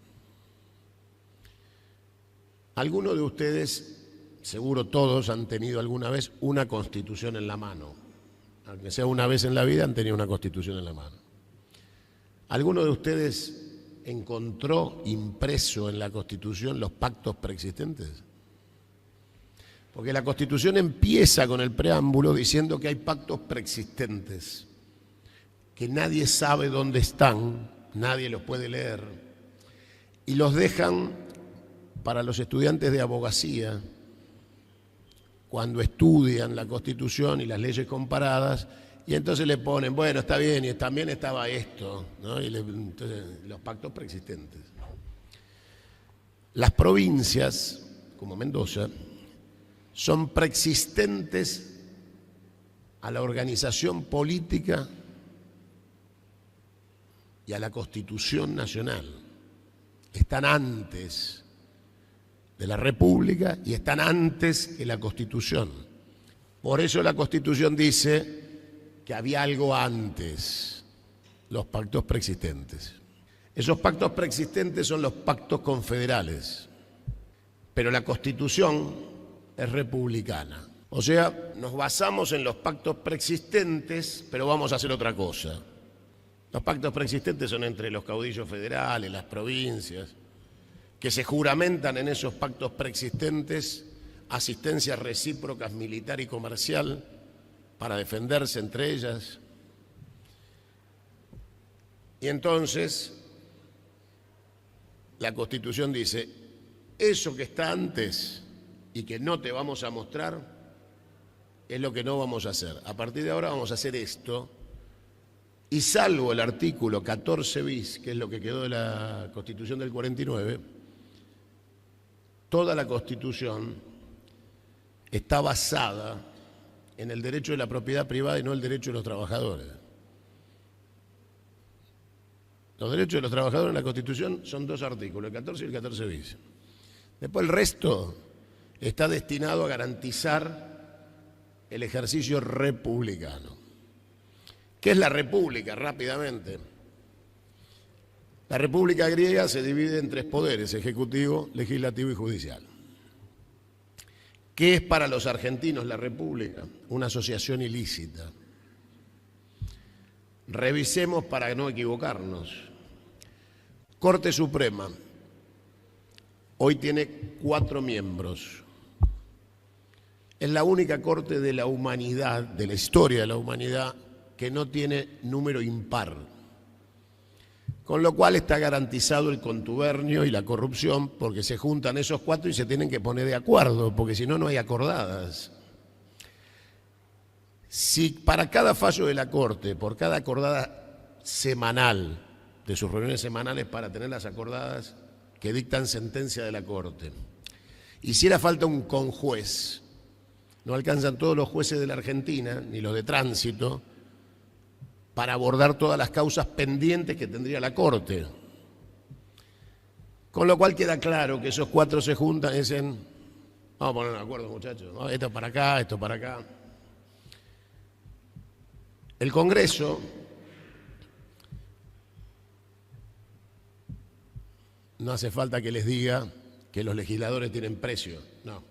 Speaker 1: Algunos de ustedes, seguro todos, han tenido alguna vez una Constitución en la mano. Aunque sea una vez en la vida, han tenido una Constitución en la mano. ¿Alguno de ustedes encontró impreso en la Constitución los pactos preexistentes? Porque la Constitución empieza con el preámbulo diciendo que hay pactos preexistentes, que nadie sabe dónde están, nadie los puede leer, y los dejan para los estudiantes de abogacía, cuando estudian la Constitución y las leyes comparadas, y entonces le ponen, bueno, está bien, y también estaba esto, ¿no? Entonces, los pactos preexistentes. Las provincias, como Mendoza, son preexistentes a la organización política y a la Constitución Nacional. Están antes de la República y están antes que la Constitución. Por eso la Constitución dice que había algo antes, los pactos preexistentes. Esos pactos preexistentes son los pactos confederales, pero la Constitución es republicana. O sea, nos basamos en los pactos preexistentes, pero vamos a hacer otra cosa. Los pactos preexistentes son entre los caudillos federales, las provincias, que se juramentan en esos pactos preexistentes asistencia recíprocas militar y comercial para defenderse entre ellas. Y entonces la Constitución dice, eso que está antes y que no te vamos a mostrar es lo que no vamos a hacer. A partir de ahora vamos a hacer esto, y salvo el artículo 14 bis, que es lo que quedó de la Constitución del 49, toda la Constitución está basada en el derecho de la propiedad privada y no el derecho de los trabajadores. Los derechos de los trabajadores en la Constitución son dos artículos, el 14 y el 14 bis. Después el resto está destinado a garantizar el ejercicio republicano. ¿Qué es la República? Rápidamente. La República griega se divide en tres poderes, ejecutivo, legislativo y judicial. ¿Qué es para los argentinos la República? Una asociación ilícita. Revisemos para no equivocarnos. Corte Suprema. Hoy tiene 4 miembros. Es la única corte de la humanidad, de la historia de la humanidad, que no tiene número impar. Con lo cual está garantizado el contubernio y la corrupción, porque se juntan esos 4 y se tienen que poner de acuerdo, porque si no, no hay acordadas. Si para cada fallo de la Corte, por cada acordada semanal, de sus reuniones semanales para tener las acordadas que dictan sentencia de la Corte, hiciera falta un conjuez, no alcanzan todos los jueces de la Argentina, ni los de tránsito, para abordar todas las causas pendientes que tendría la Corte. Con lo cual queda claro que esos 4 se juntan y dicen, vamos a poner un acuerdo, muchachos, ¿no? Esto para acá, esto para acá. El Congreso no hace falta que les diga que los legisladores tienen precio, no.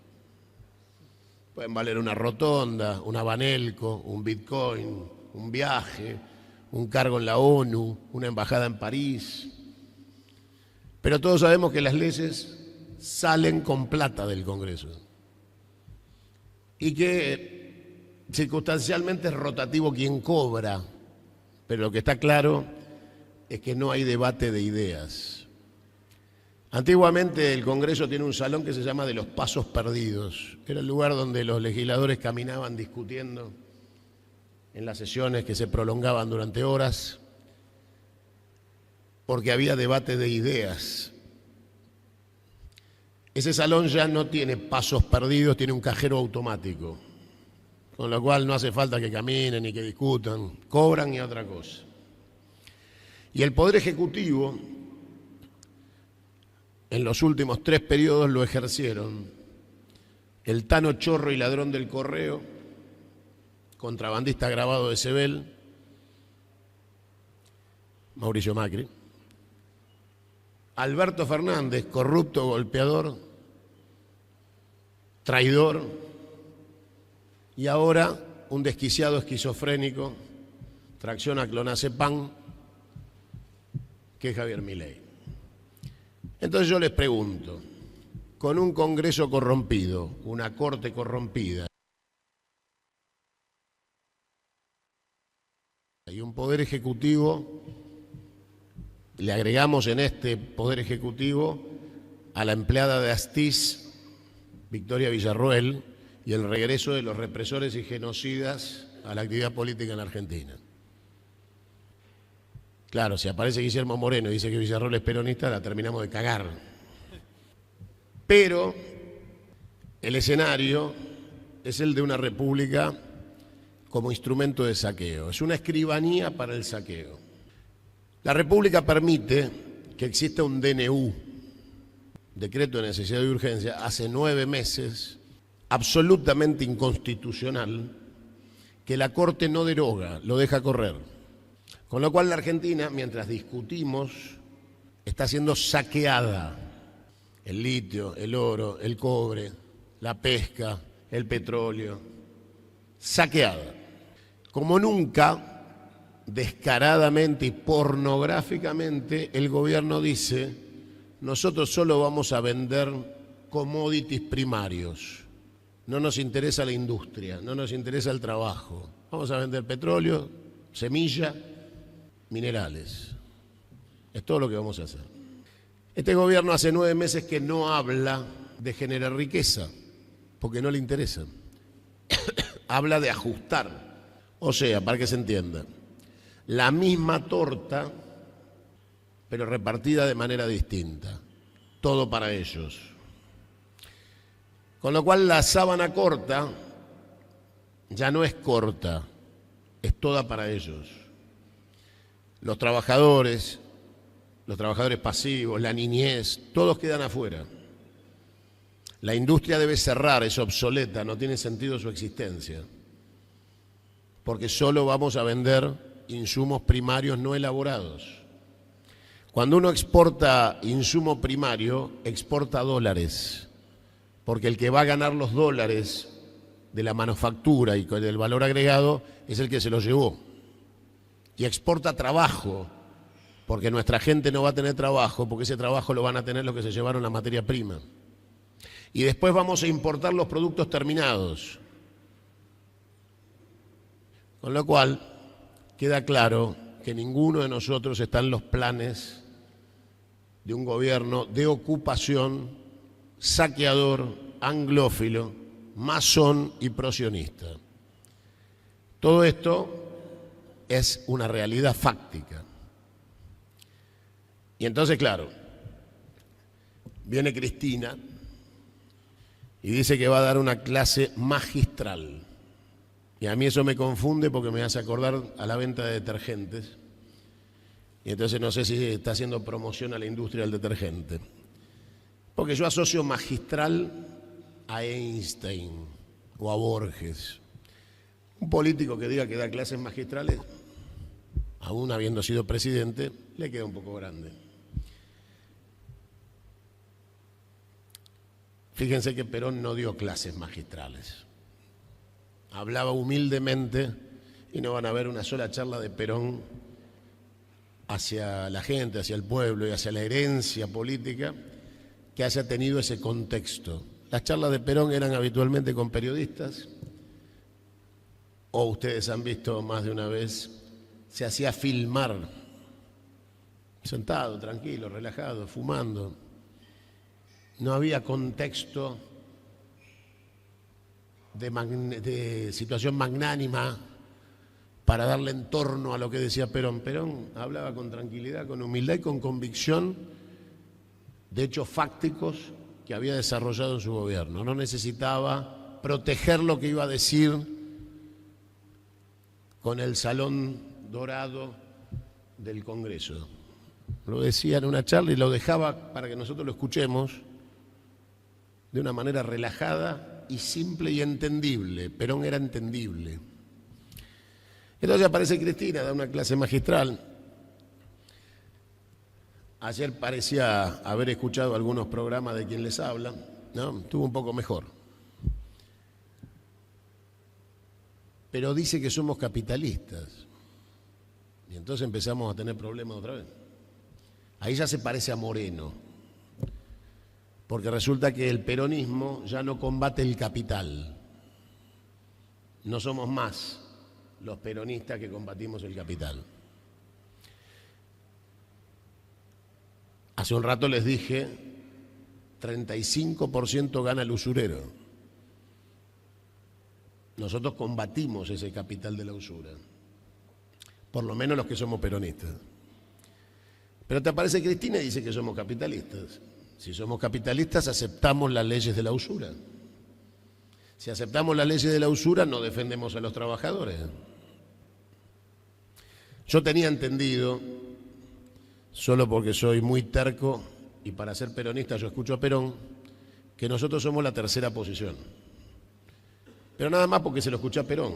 Speaker 1: Pueden valer una rotonda, un Banelco, un Bitcoin, un viaje, un cargo en la ONU, una embajada en París. Pero todos sabemos que las leyes salen con plata del Congreso y que circunstancialmente es rotativo quien cobra, pero lo que está claro es que no hay debate de ideas. Antiguamente el Congreso tiene un salón que se llama de los pasos perdidos. Era el lugar donde los legisladores caminaban discutiendo en las sesiones que se prolongaban durante horas, porque había debate de ideas. Ese salón ya no tiene pasos perdidos, tiene un cajero automático, con lo cual no hace falta que caminen ni que discutan, cobran y otra cosa. Y el Poder Ejecutivo, en los últimos 3 periodos lo ejercieron el Tano Chorro y ladrón del correo, contrabandista agravado de Sebel, Mauricio Macri, Alberto Fernández, corrupto, golpeador, traidor, y ahora un desquiciado esquizofrénico, tracción a clonazepam, que es Javier Milei. Entonces yo les pregunto, con un Congreso corrompido, una Corte corrompida y un Poder Ejecutivo, le agregamos en este Poder Ejecutivo a la empleada de Astiz, Victoria Villarroel, y el regreso de los represores y genocidas a la actividad política en Argentina. Claro, si aparece Guillermo Moreno y dice que Villarroel es peronista, la terminamos de cagar. Pero el escenario es el de una república como instrumento de saqueo. Es una escribanía para el saqueo. La república permite que exista un DNU, decreto de necesidad y urgencia, hace 9 meses, absolutamente inconstitucional, que la Corte no deroga, lo deja correr. Con lo cual la Argentina, mientras discutimos, está siendo saqueada. El litio, el oro, el cobre, la pesca, el petróleo, saqueada. Como nunca, descaradamente y pornográficamente, el gobierno dice: nosotros solo vamos a vender commodities primarios. No nos interesa la industria, no nos interesa el trabajo. Vamos a vender petróleo, semilla, minerales. Es todo lo que vamos a hacer. Este gobierno hace 9 meses que no habla de generar riqueza, porque no le interesa. Habla de ajustar. O sea, para que se entienda, la misma torta, pero repartida de manera distinta. Todo para ellos. Con lo cual la sábana corta ya no es corta, es toda para ellos. Los trabajadores pasivos, la niñez, todos quedan afuera. La industria debe cerrar, es obsoleta, no tiene sentido su existencia, porque solo vamos a vender insumos primarios no elaborados. Cuando uno exporta insumo primario, exporta dólares, porque el que va a ganar los dólares de la manufactura y del valor agregado es el que se los llevó. Y exporta trabajo, porque nuestra gente no va a tener trabajo, porque ese trabajo lo van a tener los que se llevaron la materia prima. Y después vamos a importar los productos terminados. Con lo cual, queda claro que ninguno de nosotros está en los planes de un gobierno de ocupación, saqueador, anglófilo, masón y prosionista. Todo esto es una realidad fáctica. Y entonces, claro, viene Cristina y dice que va a dar una clase magistral. Y a mí eso me confunde porque me hace acordar a la venta de detergentes. Y entonces no sé si está haciendo promoción a la industria del detergente. Porque yo asocio magistral a Einstein o a Borges. Un político que diga que da clases magistrales, aún habiendo sido presidente, le queda un poco grande. Fíjense que Perón no dio clases magistrales. Hablaba humildemente y no van a ver una sola charla de Perón hacia la gente, hacia el pueblo y hacia la herencia política que haya tenido ese contexto. Las charlas de Perón eran habitualmente con periodistas, o ustedes han visto más de una vez, se hacía filmar, sentado, tranquilo, relajado, fumando. No había contexto de situación magnánima para darle entorno a lo que decía Perón. Perón hablaba con tranquilidad, con humildad y con convicción de hechos fácticos que había desarrollado en su gobierno. No necesitaba proteger lo que iba a decir con el salón dorado del Congreso. Lo decía en una charla y lo dejaba para que nosotros lo escuchemos de una manera relajada y simple y entendible. Perón era entendible. Entonces aparece Cristina, da una clase magistral. Ayer parecía haber escuchado algunos programas de quien les habla, ¿no? Estuvo un poco mejor. Pero dice que somos capitalistas. Y entonces empezamos a tener problemas otra vez. Ahí ya se parece a Moreno. Porque resulta que el peronismo ya no combate el capital. No somos más los peronistas que combatimos el capital. Hace un rato les dije 35% gana el usurero. Nosotros combatimos ese capital de la usura, por lo menos los que somos peronistas. Pero te aparece Cristina y dice que somos capitalistas. Si somos capitalistas, aceptamos las leyes de la usura. Si aceptamos las leyes de la usura, no defendemos a los trabajadores. Yo tenía entendido, solo porque soy muy terco y para ser peronista yo escucho a Perón, que nosotros somos la tercera posición. Pero nada más porque se lo escuché a Perón.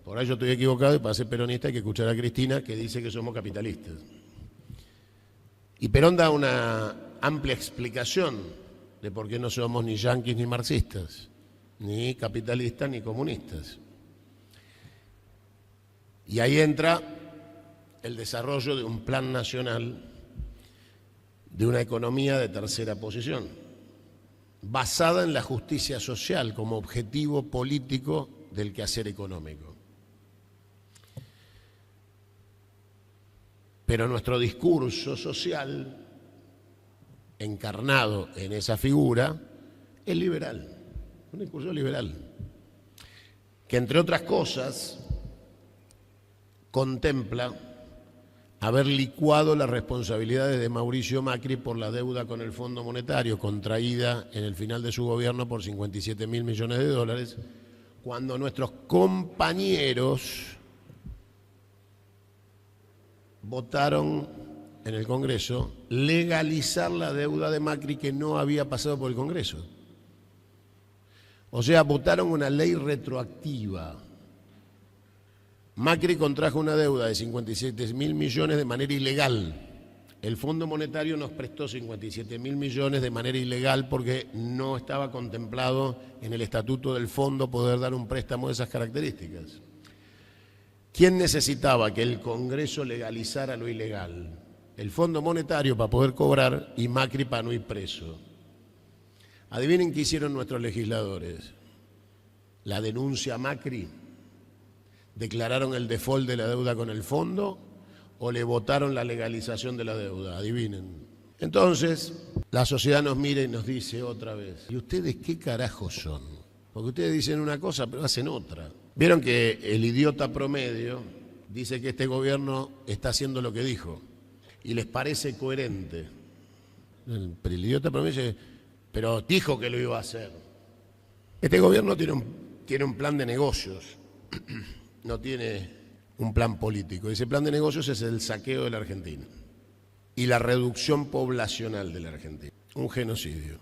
Speaker 1: Por ahí yo estoy equivocado y para ser peronista hay que escuchar a Cristina, que dice que somos capitalistas. Y Perón da una amplia explicación de por qué no somos ni yanquis ni marxistas, ni capitalistas ni comunistas. Y ahí entra el desarrollo de un plan nacional de una economía de tercera posición, basada en la justicia social como objetivo político del quehacer económico. Pero nuestro discurso social, encarnado en esa figura, es liberal, un discurso liberal, que entre otras cosas contempla haber licuado las responsabilidades de Mauricio Macri por la deuda con el Fondo Monetario contraída en el final de su gobierno por 57.000 millones de dólares, cuando nuestros compañeros votaron en el Congreso legalizar la deuda de Macri que no había pasado por el Congreso. O sea, votaron una ley retroactiva. Macri contrajo una deuda de 57.000 millones de manera ilegal. El Fondo Monetario nos prestó 57.000 millones de manera ilegal porque no estaba contemplado en el estatuto del fondo poder dar un préstamo de esas características. ¿Quién necesitaba que el Congreso legalizara lo ilegal? El Fondo Monetario para poder cobrar y Macri para no ir preso. Adivinen qué hicieron nuestros legisladores. La denuncia a Macri. ¿Declararon el default de la deuda con el fondo o le votaron la legalización de la deuda? Adivinen. Entonces, la sociedad nos mira y nos dice otra vez, ¿y ustedes qué carajos son? Porque ustedes dicen una cosa pero hacen otra. Vieron que el idiota promedio dice que este gobierno está haciendo lo que dijo y les parece coherente. Pero el idiota promedio dice, pero dijo que lo iba a hacer. Este gobierno tiene un plan de negocios. No tiene un plan político. Ese plan de negocios es el saqueo de la Argentina y la reducción poblacional de la Argentina. Un genocidio.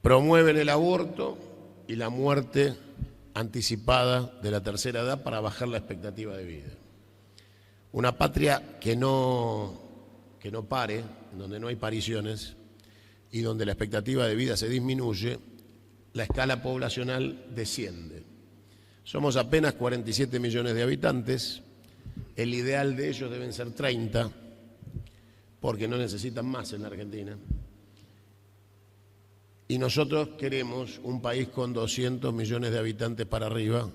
Speaker 1: Promueven el aborto y la muerte anticipada de la tercera edad para bajar la expectativa de vida. Una patria que no pare, donde no hay pariciones y donde la expectativa de vida se disminuye, la escala poblacional desciende. Somos apenas 47 millones de habitantes, el ideal de ellos deben ser 30, porque no necesitan más en la Argentina. Y nosotros queremos un país con 200 millones de habitantes para arriba,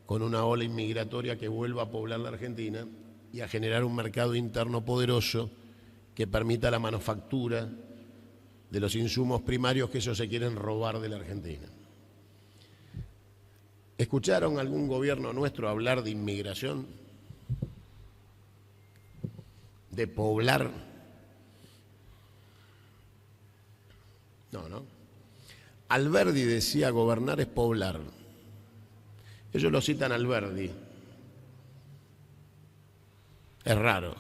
Speaker 1: con una ola inmigratoria que vuelva a poblar la Argentina y a generar un mercado interno poderoso que permita la manufactura de los insumos primarios que ellos se quieren robar de la Argentina. ¿Escucharon algún gobierno nuestro hablar de inmigración? ¿De poblar? No. Alberdi decía, gobernar es poblar. Ellos lo citan a Alberdi. Es raro.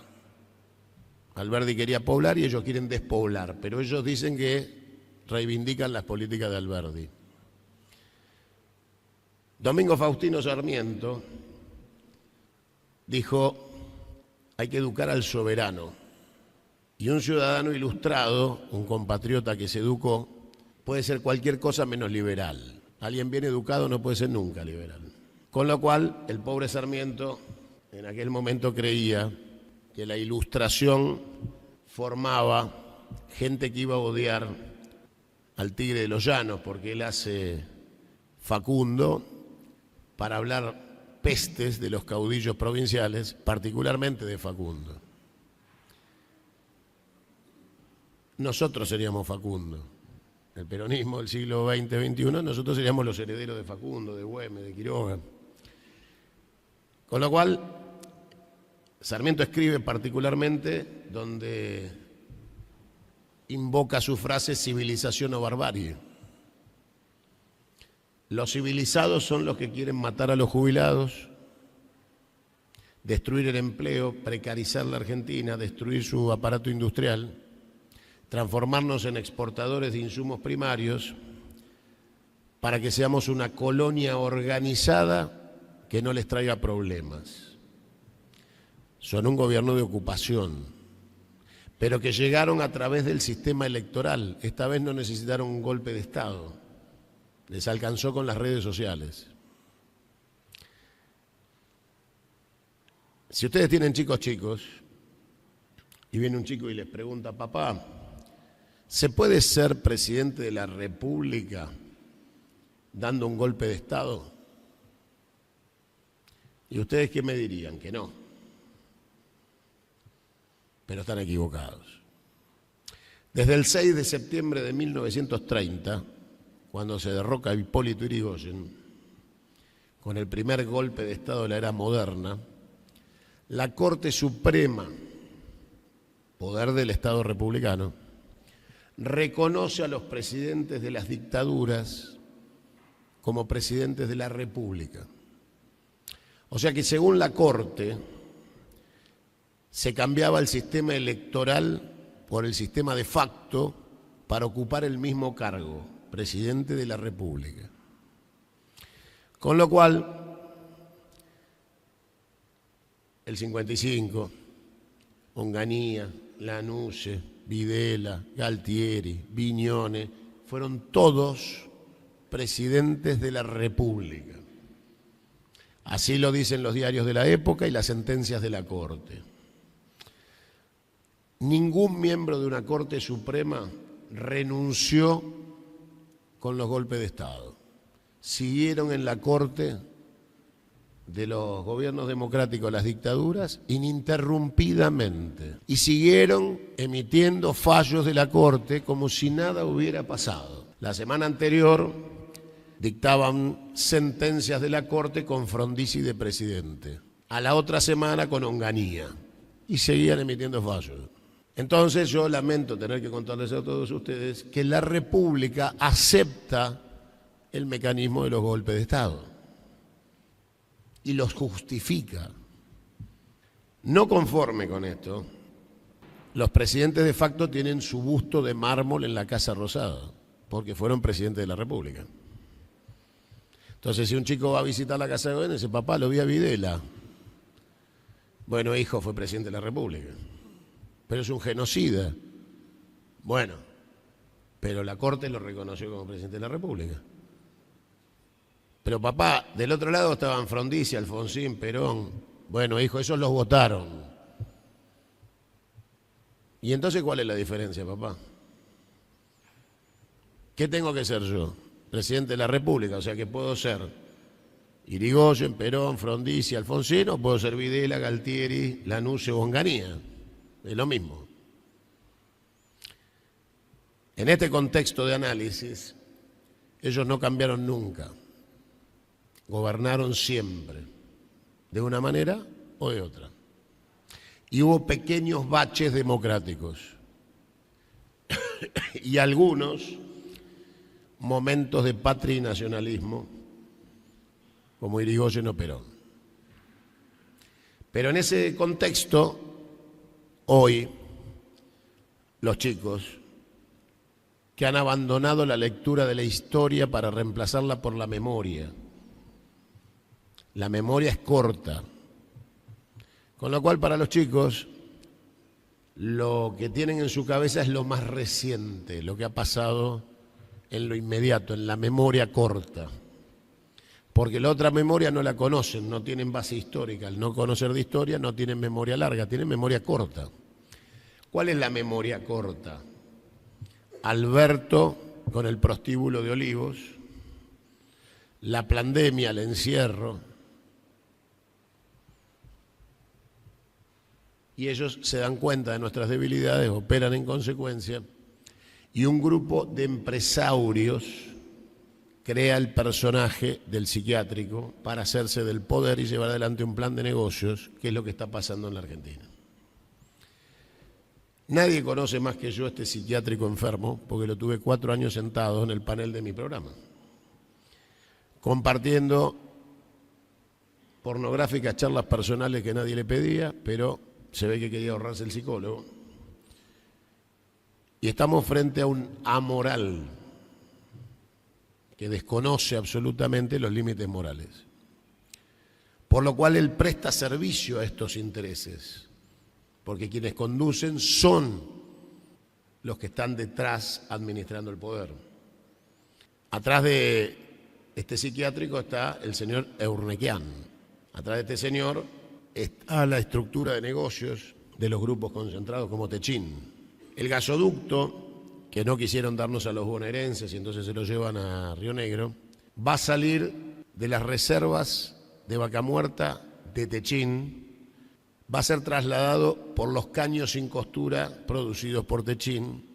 Speaker 1: Alberdi quería poblar y ellos quieren despoblar, pero ellos dicen que reivindican las políticas de Alberdi. Domingo Faustino Sarmiento dijo, hay que educar al soberano. Y un ciudadano ilustrado, un compatriota que se educó, puede ser cualquier cosa menos liberal. Alguien bien educado no puede ser nunca liberal. Con lo cual, el pobre Sarmiento en aquel momento creía que la ilustración formaba gente que iba a odiar al Tigre de los Llanos, porque él hace Facundo para hablar pestes de los caudillos provinciales, particularmente de Facundo. Nosotros seríamos Facundo. el peronismo del siglo XX-XXI, nosotros seríamos los herederos de Facundo, de Güemes, de Quiroga. Con lo cual, Sarmiento escribe particularmente donde invoca su frase civilización o barbarie. Los civilizados son los que quieren matar a los jubilados, destruir el empleo, precarizar la Argentina, destruir su aparato industrial, transformarnos en exportadores de insumos primarios para que seamos una colonia organizada que no les traiga problemas. Son un gobierno de ocupación, pero que llegaron a través del sistema electoral. Esta vez no necesitaron un golpe de Estado, les alcanzó con las redes sociales. Si ustedes tienen chicos y viene un chico y les pregunta, papá, ¿se puede ser presidente de la República dando un golpe de Estado? ¿Y ustedes qué me dirían? Que no. Pero están equivocados. Desde el 6 de septiembre de 1930, cuando se derroca a Hipólito Yrigoyen, con el primer golpe de Estado de la era moderna, la Corte Suprema, poder del Estado republicano, reconoce a los presidentes de las dictaduras como presidentes de la República. O sea que según la Corte, se cambiaba el sistema electoral por el sistema de facto para ocupar el mismo cargo, presidente de la República. Con lo cual, el 55, Onganía, Lanuse, Videla, Galtieri, Viñone, fueron todos presidentes de la República. Así lo dicen los diarios de la época y las sentencias de la Corte. Ningún miembro de una Corte Suprema renunció con los golpes de Estado. Siguieron en la Corte de los gobiernos democráticos, las dictaduras, ininterrumpidamente. Y siguieron emitiendo fallos de la Corte como si nada hubiera pasado. La semana anterior dictaban sentencias de la Corte con Frondizi de presidente. A la otra semana con Onganía. Y seguían emitiendo fallos. Entonces yo lamento tener que contarles a todos ustedes que la República acepta el mecanismo de los golpes de Estado y los justifica. No conforme con esto, los presidentes de facto tienen su busto de mármol en la Casa Rosada, porque fueron presidentes de la República. Entonces, si un chico va a visitar la Casa de Gobierno, dice, papá, lo vi a Videla. Bueno, hijo, fue presidente de la República. Pero es un genocida. Bueno, pero la Corte lo reconoció como presidente de la República. Pero papá, del otro lado estaban Frondizi, Alfonsín, Perón. Bueno, hijo, esos los votaron. ¿Y entonces cuál es la diferencia, papá? ¿Qué tengo que ser yo? Presidente de la República, o sea que puedo ser Irigoyen, Perón, Frondizi, Alfonsín, o puedo ser Videla, Galtieri, Lanuse o Onganía. Es lo mismo. En este contexto de análisis, ellos no cambiaron nunca. Gobernaron siempre, de una manera o de otra. Y hubo pequeños baches democráticos y algunos momentos de patria y nacionalismo, como Irigoyen o Perón. Pero en ese contexto, hoy, los chicos que han abandonado la lectura de la historia para reemplazarla por la memoria. La memoria es corta, con lo cual para los chicos lo que tienen en su cabeza es lo más reciente, lo que ha pasado en lo inmediato, en la memoria corta. Porque la otra memoria no la conocen, no tienen base histórica. Al no conocer de historia no tienen memoria larga, tienen memoria corta. ¿Cuál es la memoria corta? Alberto con el prostíbulo de Olivos, la pandemia, el encierro. Y ellos se dan cuenta de nuestras debilidades, operan en consecuencia Y un grupo de empresarios crea el personaje del psiquiátrico para hacerse del poder y llevar adelante un plan de negocios, que es lo que está pasando en la Argentina. Nadie conoce más que yo este psiquiátrico enfermo, porque lo tuve 4 años sentado en el panel de mi programa, compartiendo pornográficas charlas personales que nadie le pedía, pero se ve que quería ahorrarse el psicólogo. Y estamos frente a un amoral que desconoce absolutamente los límites morales. Por lo cual él presta servicio a estos intereses, porque quienes conducen son los que están detrás administrando el poder. Atrás de este psiquiátrico está el señor Eurnequian. Atrás de este señor está la estructura de negocios de los grupos concentrados como Techin. El gasoducto, que no quisieron darnos a los bonaerenses y entonces se lo llevan a Río Negro, va a salir de las reservas de Vaca Muerta de Techin, va a ser trasladado por los caños sin costura producidos por Techin,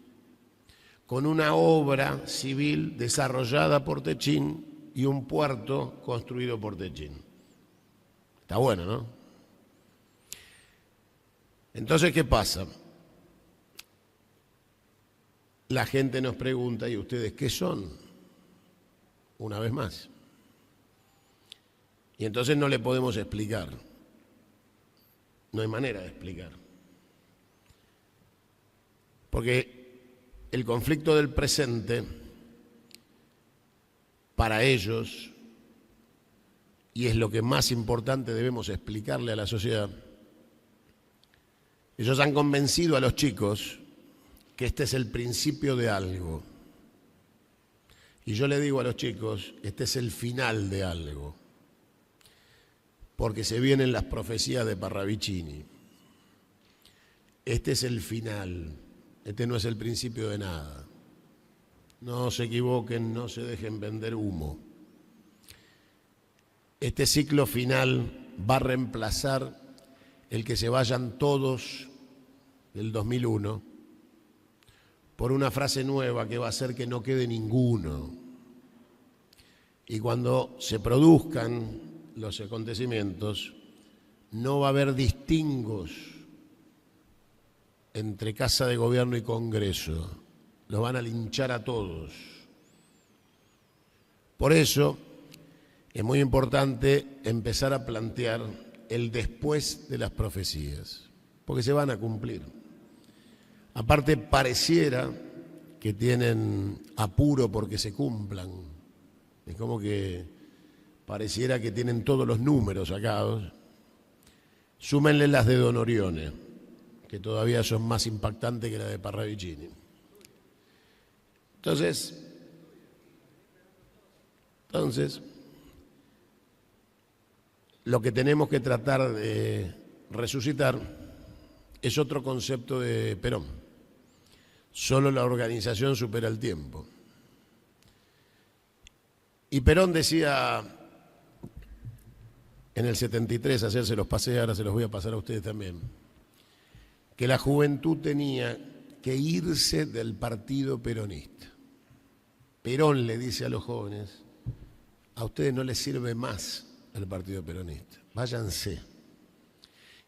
Speaker 1: con una obra civil desarrollada por Techin y un puerto construido por Techin. Está bueno, ¿no? Entonces, ¿qué pasa? La gente nos pregunta, ¿y ustedes qué son? Una vez más. Y entonces no le podemos explicar. No hay manera de explicar. Porque el conflicto del presente, para ellos, y es lo que más importante debemos explicarle a la sociedad, ellos han convencido a los chicos que este es el principio de algo. Y yo le digo a los chicos, este es el final de algo. Porque se vienen las profecías de Parravicini. Este es el final, este no es el principio de nada. No se equivoquen, no se dejen vender humo. Este ciclo final va a reemplazar el que se vayan todos del 2001 por una frase nueva que va a hacer que no quede ninguno. Y cuando se produzcan los acontecimientos, no va a haber distingos entre Casa de Gobierno y Congreso. Los van a linchar a todos. Por eso es muy importante empezar a plantear el después de las profecías, porque se van a cumplir. Aparte, pareciera que tienen apuro porque se cumplan. Es como que pareciera que tienen todos los números sacados. Súmenle las de Don Orione, que todavía son más impactantes que la de Parravicini. Entonces, lo que tenemos que tratar de resucitar es otro concepto de Perón. Solo la organización supera el tiempo. Y Perón decía en el 73, ayer se los pasé, ahora se los voy a pasar a ustedes también, que la juventud tenía que irse del partido peronista. Perón le dice a los jóvenes, a ustedes no les sirve más el partido peronista, váyanse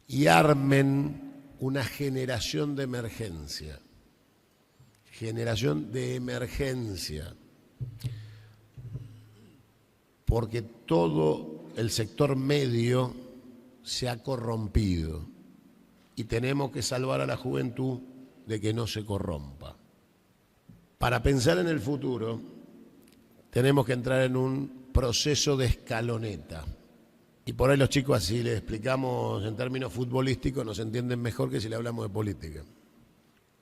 Speaker 1: y armen una generación de emergencia. Generación de emergencia, porque todo el sector medio se ha corrompido y tenemos que salvar a la juventud de que no se corrompa. Para pensar en el futuro, tenemos que entrar en un proceso de escaloneta. Y por ahí los chicos, así les explicamos en términos futbolísticos, nos entienden mejor que si le hablamos de política.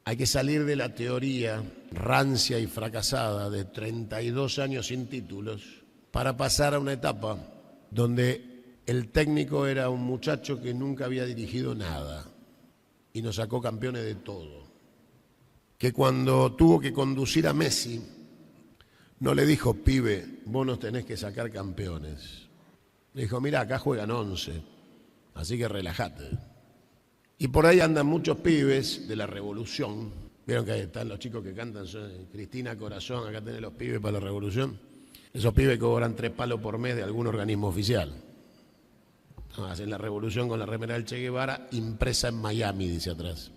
Speaker 1: Hay que salir de la teoría rancia y fracasada de 32 años sin títulos para pasar a una etapa donde el técnico era un muchacho que nunca había dirigido nada y nos sacó campeones de todo. Que cuando tuvo que conducir a Messi, no le dijo, pibe, vos nos tenés que sacar campeones. Le dijo, mira, acá juegan 11, así que relájate. Y por ahí andan muchos pibes de la revolución Vieron que ahí están los chicos que cantan, Cristina Corazón, acá tenés los pibes para la revolución. Esos pibes cobran 3 palos por mes de algún organismo oficial. Hacen la revolución con la remera del Che Guevara, impresa en Miami, dice atrás.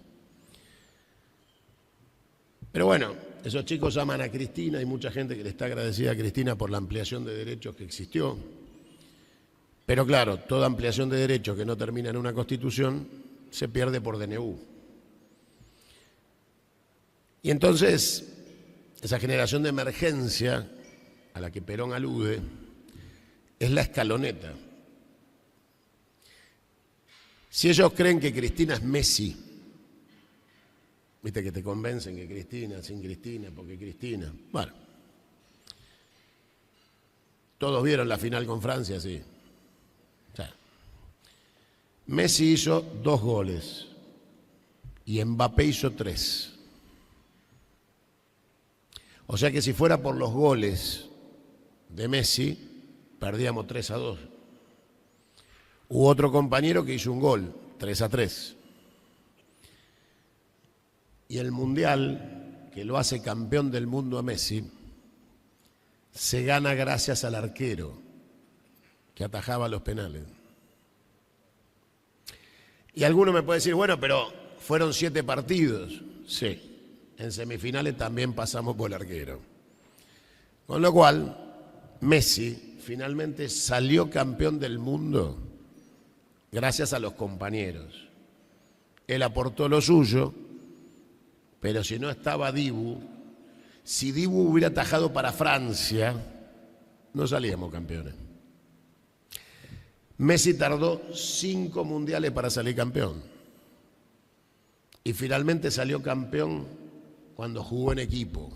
Speaker 1: Pero bueno, esos chicos aman a Cristina, hay mucha gente que le está agradecida a Cristina por la ampliación de derechos que existió. Pero claro, toda ampliación de derechos que no termina en una constitución se pierde por DNU. Y entonces, esa generación de emergencia a la que Perón alude es la escaloneta. Si ellos creen que Cristina es Messi, viste que te convencen que Cristina, sin Cristina, porque Cristina. Bueno, todos vieron la final con Francia, sí. O sea, Messi hizo 2 goles y Mbappé hizo 3. O sea que si fuera por los goles de Messi, perdíamos 3-2. Hubo otro compañero que hizo un gol, 3-3. Y el Mundial, que lo hace campeón del mundo a Messi, se gana gracias al arquero que atajaba los penales. Y alguno me puede decir, bueno, pero fueron 7 partidos. Sí, en semifinales también pasamos por el arquero. Con lo cual, Messi finalmente salió campeón del mundo gracias a los compañeros. Él aportó lo suyo, pero si no estaba Dibu, si Dibu hubiera atajado para Francia, no salíamos campeones. Messi tardó 5 mundiales para salir campeón. Y finalmente salió campeón cuando jugó en equipo.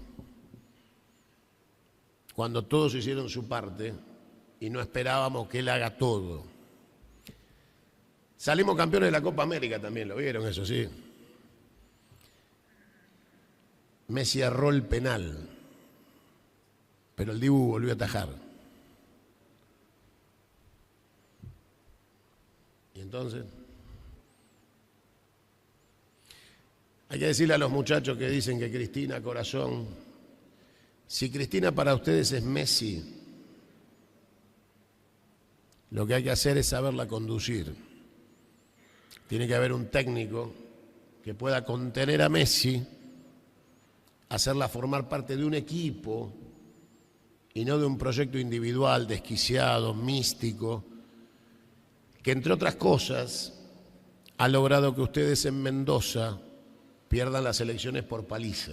Speaker 1: Cuando todos hicieron su parte y no esperábamos que él haga todo. Salimos campeones de la Copa América también, ¿lo vieron? Eso sí. Messi erró el penal, pero el Dibu volvió a atajar. Y entonces, hay que decirle a los muchachos que dicen que Cristina Corazón, si Cristina para ustedes es Messi, lo que hay que hacer es saberla conducir. Tiene que haber un técnico que pueda contener a Messi, hacerla formar parte de un equipo y no de un proyecto individual, desquiciado, místico, que entre otras cosas ha logrado que ustedes en Mendoza pierdan las elecciones por paliza.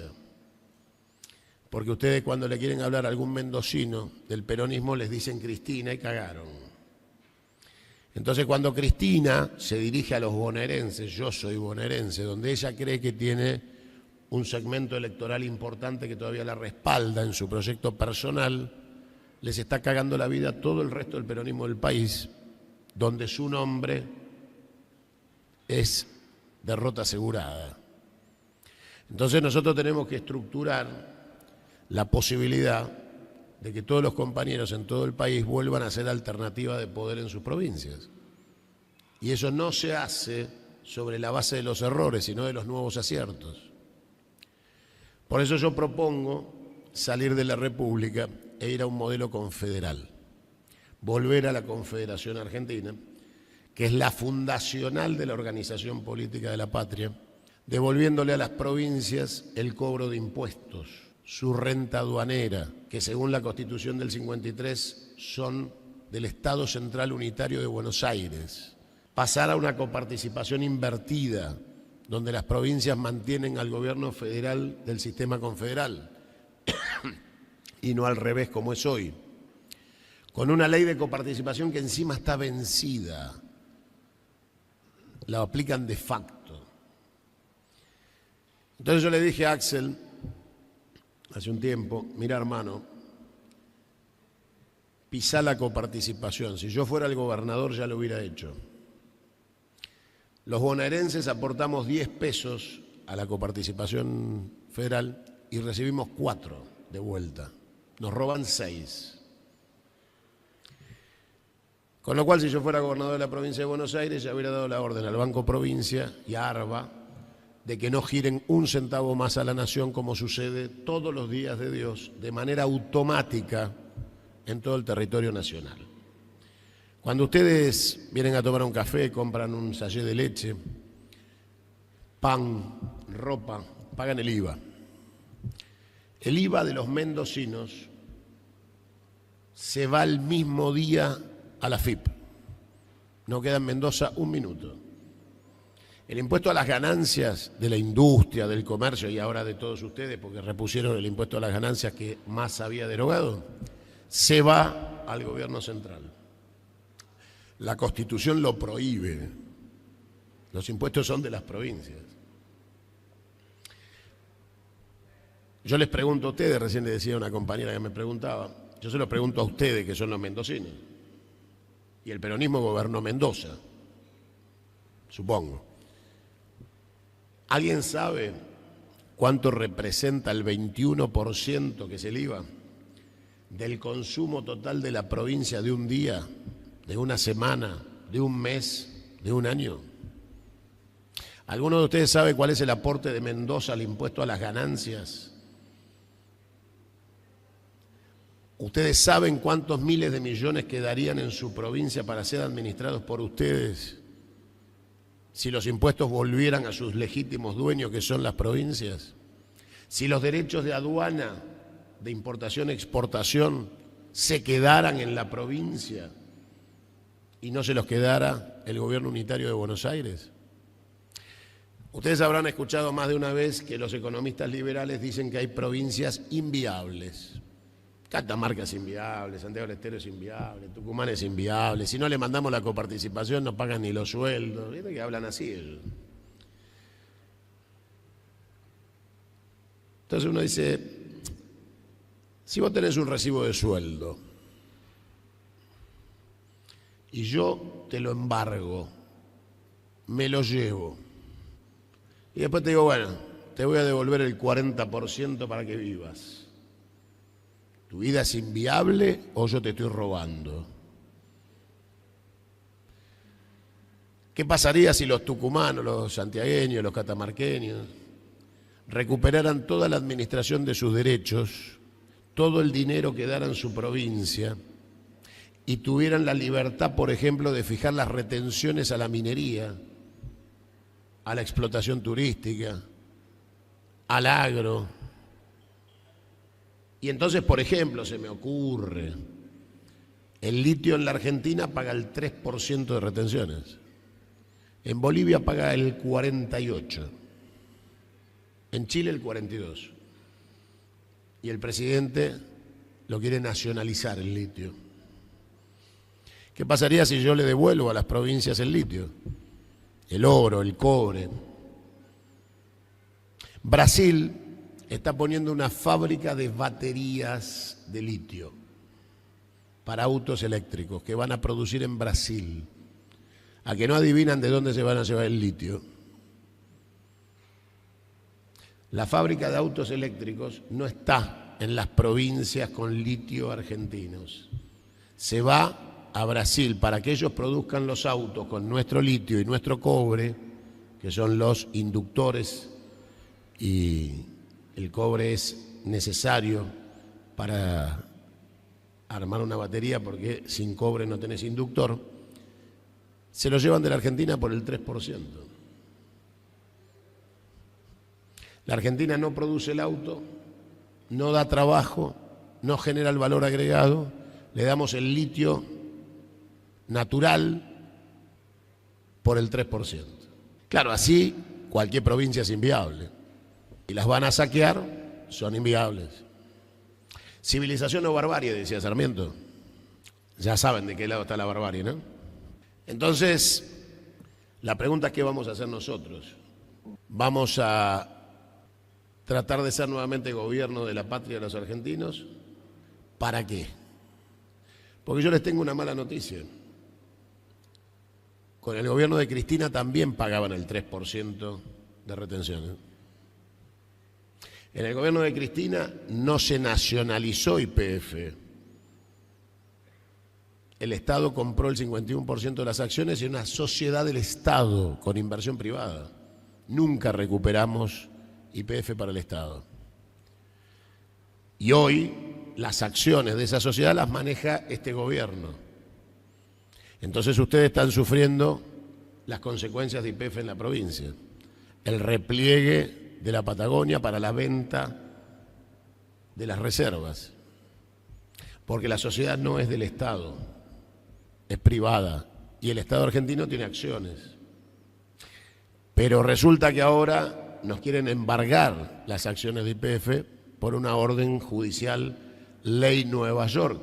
Speaker 1: Porque ustedes cuando le quieren hablar a algún mendocino del peronismo les dicen Cristina y cagaron. Entonces cuando Cristina se dirige a los bonaerenses, yo soy bonaerense, donde ella cree que tiene un segmento electoral importante que todavía la respalda en su proyecto personal, les está cagando la vida a todo el resto del peronismo del país, donde su nombre es derrota asegurada. Entonces nosotros tenemos que estructurar la posibilidad de que todos los compañeros en todo el país vuelvan a ser alternativa de poder en sus provincias. Y eso no se hace sobre la base de los errores, sino de los nuevos aciertos. Por eso yo propongo salir de la República e ir a un modelo confederal. Volver a la Confederación Argentina, que es la fundacional de la organización política de la patria, devolviéndole a las provincias el cobro de impuestos, su renta aduanera, que según la Constitución del 53 son del Estado Central Unitario de Buenos Aires. Pasar a una coparticipación invertida, donde las provincias mantienen al gobierno federal del sistema confederal y no al revés como es hoy, con una ley de coparticipación que encima está vencida, la aplican de facto. Entonces yo le dije a Axel hace un tiempo, mira hermano, pisá la coparticipación, si yo fuera el gobernador ya lo hubiera hecho. Los bonaerenses aportamos 10 pesos a la coparticipación federal y recibimos 4 de vuelta. Nos roban 6. Con lo cual, si yo fuera gobernador de la provincia de Buenos Aires, ya hubiera dado la orden al Banco Provincia y a ARBA de que no giren un centavo más a la nación, como sucede todos los días de Dios, de manera automática en todo el territorio nacional. Cuando ustedes vienen a tomar un café, compran un sachet de leche, pan, ropa, pagan el IVA. El IVA de los mendocinos se va el mismo día a la FIP. No queda en Mendoza un minuto. El impuesto a las ganancias de la industria, del comercio y ahora de todos ustedes, porque repusieron el impuesto a las ganancias que más había derogado, se va al gobierno central. La Constitución lo prohíbe. Los impuestos son de las provincias. Yo les pregunto a ustedes, recién le decía a una compañera que me preguntaba, yo se los pregunto a ustedes que son los mendocinos. Y el peronismo gobernó Mendoza, supongo. ¿Alguien sabe cuánto representa el 21% que es el IVA del consumo total de la provincia de un día, de una semana, de un mes, de un año? ¿Alguno de ustedes sabe cuál es el aporte de Mendoza al impuesto a las ganancias? ¿Ustedes saben cuántos miles de millones quedarían en su provincia para ser administrados por ustedes si los impuestos volvieran a sus legítimos dueños, que son las provincias? Si los derechos de aduana, de importación e exportación, se quedaran en la provincia y no se los quedara el gobierno unitario de Buenos Aires. Ustedes habrán escuchado más de una vez que los economistas liberales dicen que hay provincias inviables. Catamarca es inviable, Santiago del Estero es inviable, Tucumán es inviable. Si no le mandamos la coparticipación no pagan ni los sueldos. ¿Viste que hablan así ellos? Entonces uno dice, si vos tenés un recibo de sueldo y yo te lo embargo, me lo llevo y después te digo, bueno, te voy a devolver el 40% para que vivas. ¿Tu vida es inviable o yo te estoy robando? ¿Qué pasaría si los tucumanos, los santiagueños, los catamarqueños recuperaran toda la administración de sus derechos, todo el dinero que dara en su provincia y tuvieran la libertad, por ejemplo, de fijar las retenciones a la minería, a la explotación turística, al agro? Y entonces, por ejemplo, se me ocurre, el litio en la Argentina paga el 3% de retenciones. En Bolivia paga el 48%. En Chile el 42%. Y el presidente lo quiere nacionalizar el litio. ¿Qué pasaría si yo le devuelvo a las provincias el litio? El oro, el cobre. Brasil está poniendo una fábrica de baterías de litio para autos eléctricos que van a producir en Brasil. ¿A que no adivinan de dónde se van a llevar el litio? La fábrica de autos eléctricos no está en las provincias con litio argentinos. Se va a Brasil para que ellos produzcan los autos con nuestro litio y nuestro cobre, que son los inductores, y el cobre es necesario para armar una batería porque sin cobre no tenés inductor. Se lo llevan de la Argentina por el 3%. La Argentina no produce el auto, no da trabajo, no genera el valor agregado, le damos el litio natural por el 3%. Claro, así cualquier provincia es inviable. Y las van a saquear, son inviables. Civilización o barbarie, decía Sarmiento. Ya saben de qué lado está la barbarie, ¿no? Entonces, la pregunta es: ¿qué vamos a hacer nosotros? ¿Vamos a tratar de ser nuevamente gobierno de la patria de los argentinos? ¿Para qué? Porque yo les tengo una mala noticia. Con el gobierno de Cristina también pagaban el 3% de retenciones. En el gobierno de Cristina no se nacionalizó YPF. El Estado compró el 51% de las acciones y una sociedad del Estado con inversión privada. nunca recuperamos YPF para el Estado. Y hoy las acciones de esa sociedad las maneja este gobierno. Entonces ustedes están sufriendo las consecuencias de YPF en la provincia. El repliegue de la Patagonia para la venta de las reservas. Porque la sociedad no es del Estado, es privada. Y el Estado argentino tiene acciones. Pero resulta que ahora nos quieren embargar las acciones de YPF por una orden judicial, Ley Nueva York.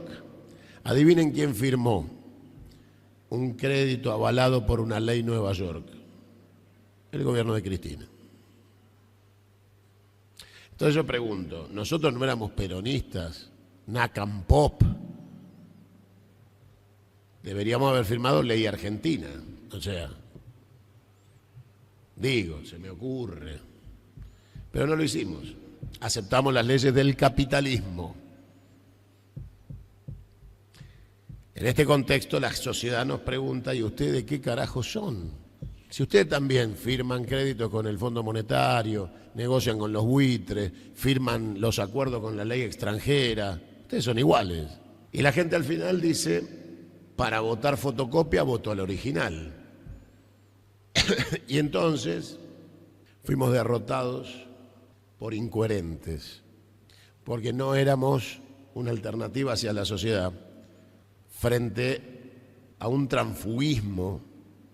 Speaker 1: Adivinen quién firmó un crédito avalado por una Ley Nueva York. El gobierno de Cristina. Entonces yo pregunto, ¿nosotros no éramos peronistas? Nacan Pop. Deberíamos haber firmado Ley Argentina. O sea, digo, se me ocurre. Pero no lo hicimos. Aceptamos las leyes del capitalismo. En este contexto la sociedad nos pregunta, ¿y ustedes qué carajo son? Si ustedes también firman créditos con el Fondo Monetario, negocian con los buitres, firman los acuerdos con la ley extranjera, ustedes son iguales. Y la gente al final dice, para votar fotocopia, voto al original. Y entonces fuimos derrotados por incoherentes, porque no éramos una alternativa hacia la sociedad frente a un transfugismo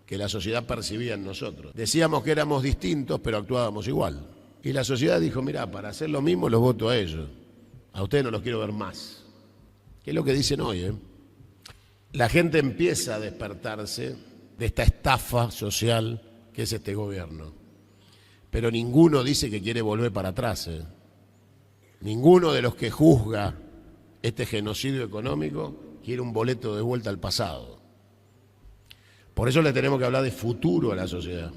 Speaker 1: que la sociedad percibía en nosotros. Decíamos que éramos distintos, pero actuábamos igual. Y la sociedad dijo, mirá, para hacer lo mismo los voto a ellos. A ustedes no los quiero ver más. ¿Qué es lo que dicen hoy? La gente empieza a despertarse de esta estafa social que es este gobierno. Pero ninguno dice que quiere volver para atrás. Ninguno de los que juzga este genocidio económico quiere un boleto de vuelta al pasado. Por eso le tenemos que hablar de futuro a la sociedad.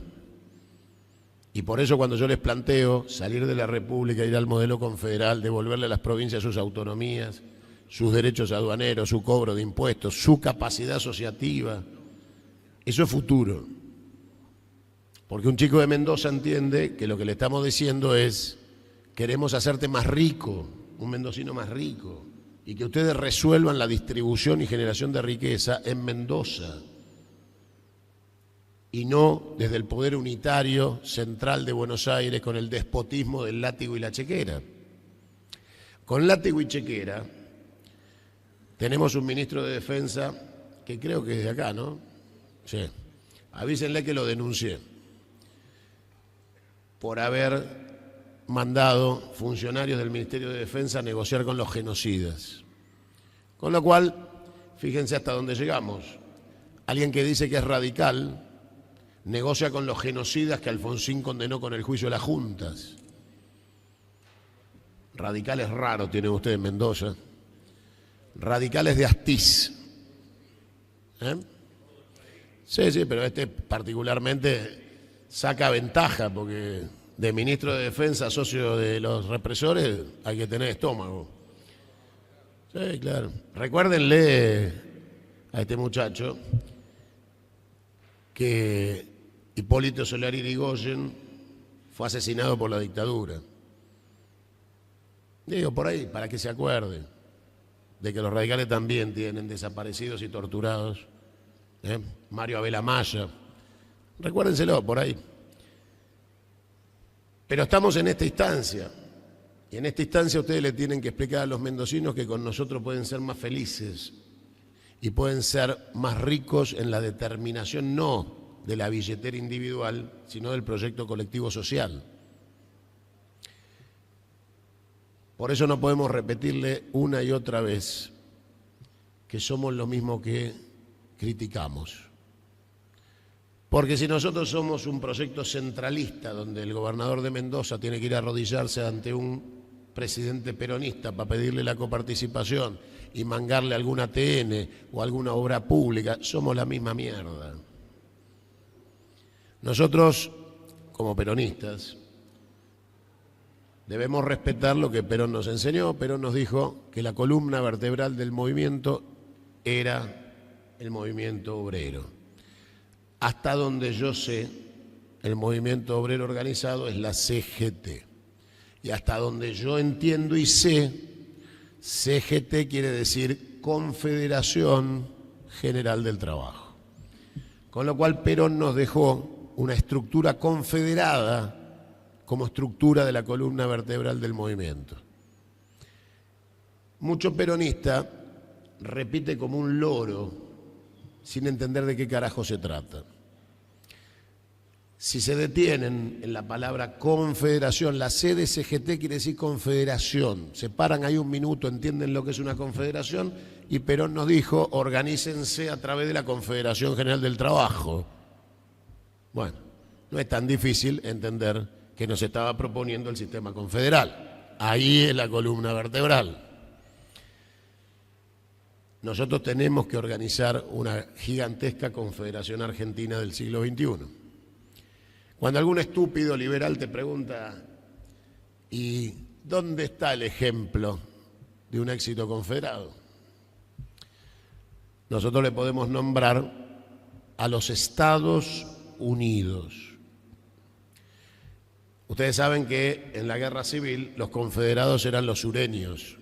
Speaker 1: Y por eso cuando yo les planteo salir de la República, ir al modelo confederal, devolverle a las provincias sus autonomías, sus derechos aduaneros, su cobro de impuestos, su capacidad asociativa, eso es futuro. Porque un chico de Mendoza entiende que lo que le estamos diciendo es, queremos hacerte más rico, un mendocino más rico, y que ustedes resuelvan la distribución y generación de riqueza en Mendoza, y no desde el poder unitario central de Buenos Aires con el despotismo del látigo y la chequera. Con látigo y chequera tenemos un ministro de Defensa que creo que es de acá, ¿no? Sí. Avísenle que lo denuncié por haber mandado funcionarios del Ministerio de Defensa a negociar con los genocidas. Con lo cual, fíjense hasta dónde llegamos. Alguien que dice que es radical negocia con los genocidas que Alfonsín condenó con el juicio de las juntas. Radicales raros tienen ustedes en Mendoza. Radicales de Astiz. Sí, pero este particularmente saca ventaja porque de ministro de Defensa, socio de los represores, hay que tener estómago. Sí, claro. Recuérdenle a este muchacho que Hipólito Solari Yrigoyen fue asesinado por la dictadura. Digo, por ahí, para que se acuerde de que los radicales también tienen desaparecidos y torturados. Mario Abel Amaya. Recuérdenselo, por ahí. Pero estamos en esta instancia. Y en esta instancia ustedes le tienen que explicar a los mendocinos que con nosotros pueden ser más felices y pueden ser más ricos en la determinación no de la billetera individual, sino del proyecto colectivo social. Por eso no podemos repetirle una y otra vez que somos lo mismo que criticamos. Porque si nosotros somos un proyecto centralista donde el gobernador de Mendoza tiene que ir a arrodillarse ante un presidente peronista para pedirle la coparticipación y mangarle algún ATN o alguna obra pública, somos la misma mierda. Nosotros, como peronistas, debemos respetar lo que Perón nos enseñó. Perón nos dijo que la columna vertebral del movimiento era el movimiento obrero. Hasta donde yo sé, el movimiento obrero organizado es la CGT. Y hasta donde yo entiendo y sé, CGT quiere decir Confederación General del Trabajo. Con lo cual Perón nos dejó una estructura confederada como estructura de la columna vertebral del movimiento. Mucho peronista repite como un loro sin entender de qué carajo se trata. Si se detienen en la palabra confederación, la C de CGT quiere decir confederación. Se paran ahí un minuto, entienden lo que es una confederación y Perón nos dijo, organícense a través de la Confederación General del Trabajo. Bueno, no es tan difícil entender que nos estaba proponiendo el sistema confederal. Ahí es la columna vertebral. Nosotros tenemos que organizar una gigantesca confederación argentina del siglo XXI. Cuando algún estúpido liberal te pregunta, ¿y dónde está el ejemplo de un éxito confederado? Nosotros le podemos nombrar a los Estados Unidos. Ustedes saben que en la guerra civil los confederados eran los sureños.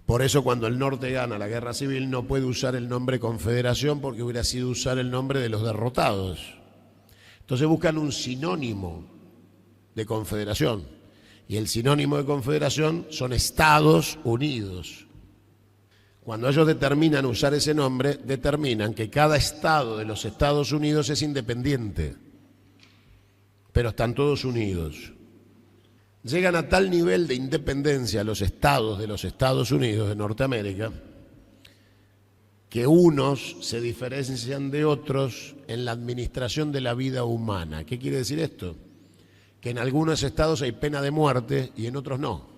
Speaker 1: Por eso cuando el norte gana la guerra civil no puede usar el nombre confederación porque hubiera sido usar el nombre de los derrotados. Entonces buscan un sinónimo de confederación. Y el sinónimo de confederación son Estados Unidos. Cuando ellos determinan usar ese nombre, determinan que cada estado de los Estados Unidos es independiente. Pero están todos unidos. Llegan a tal nivel de independencia los estados de los Estados Unidos de Norteamérica que unos se diferencian de otros en la administración de la vida humana. ¿Qué quiere decir esto? Que en algunos estados hay pena de muerte y en otros no.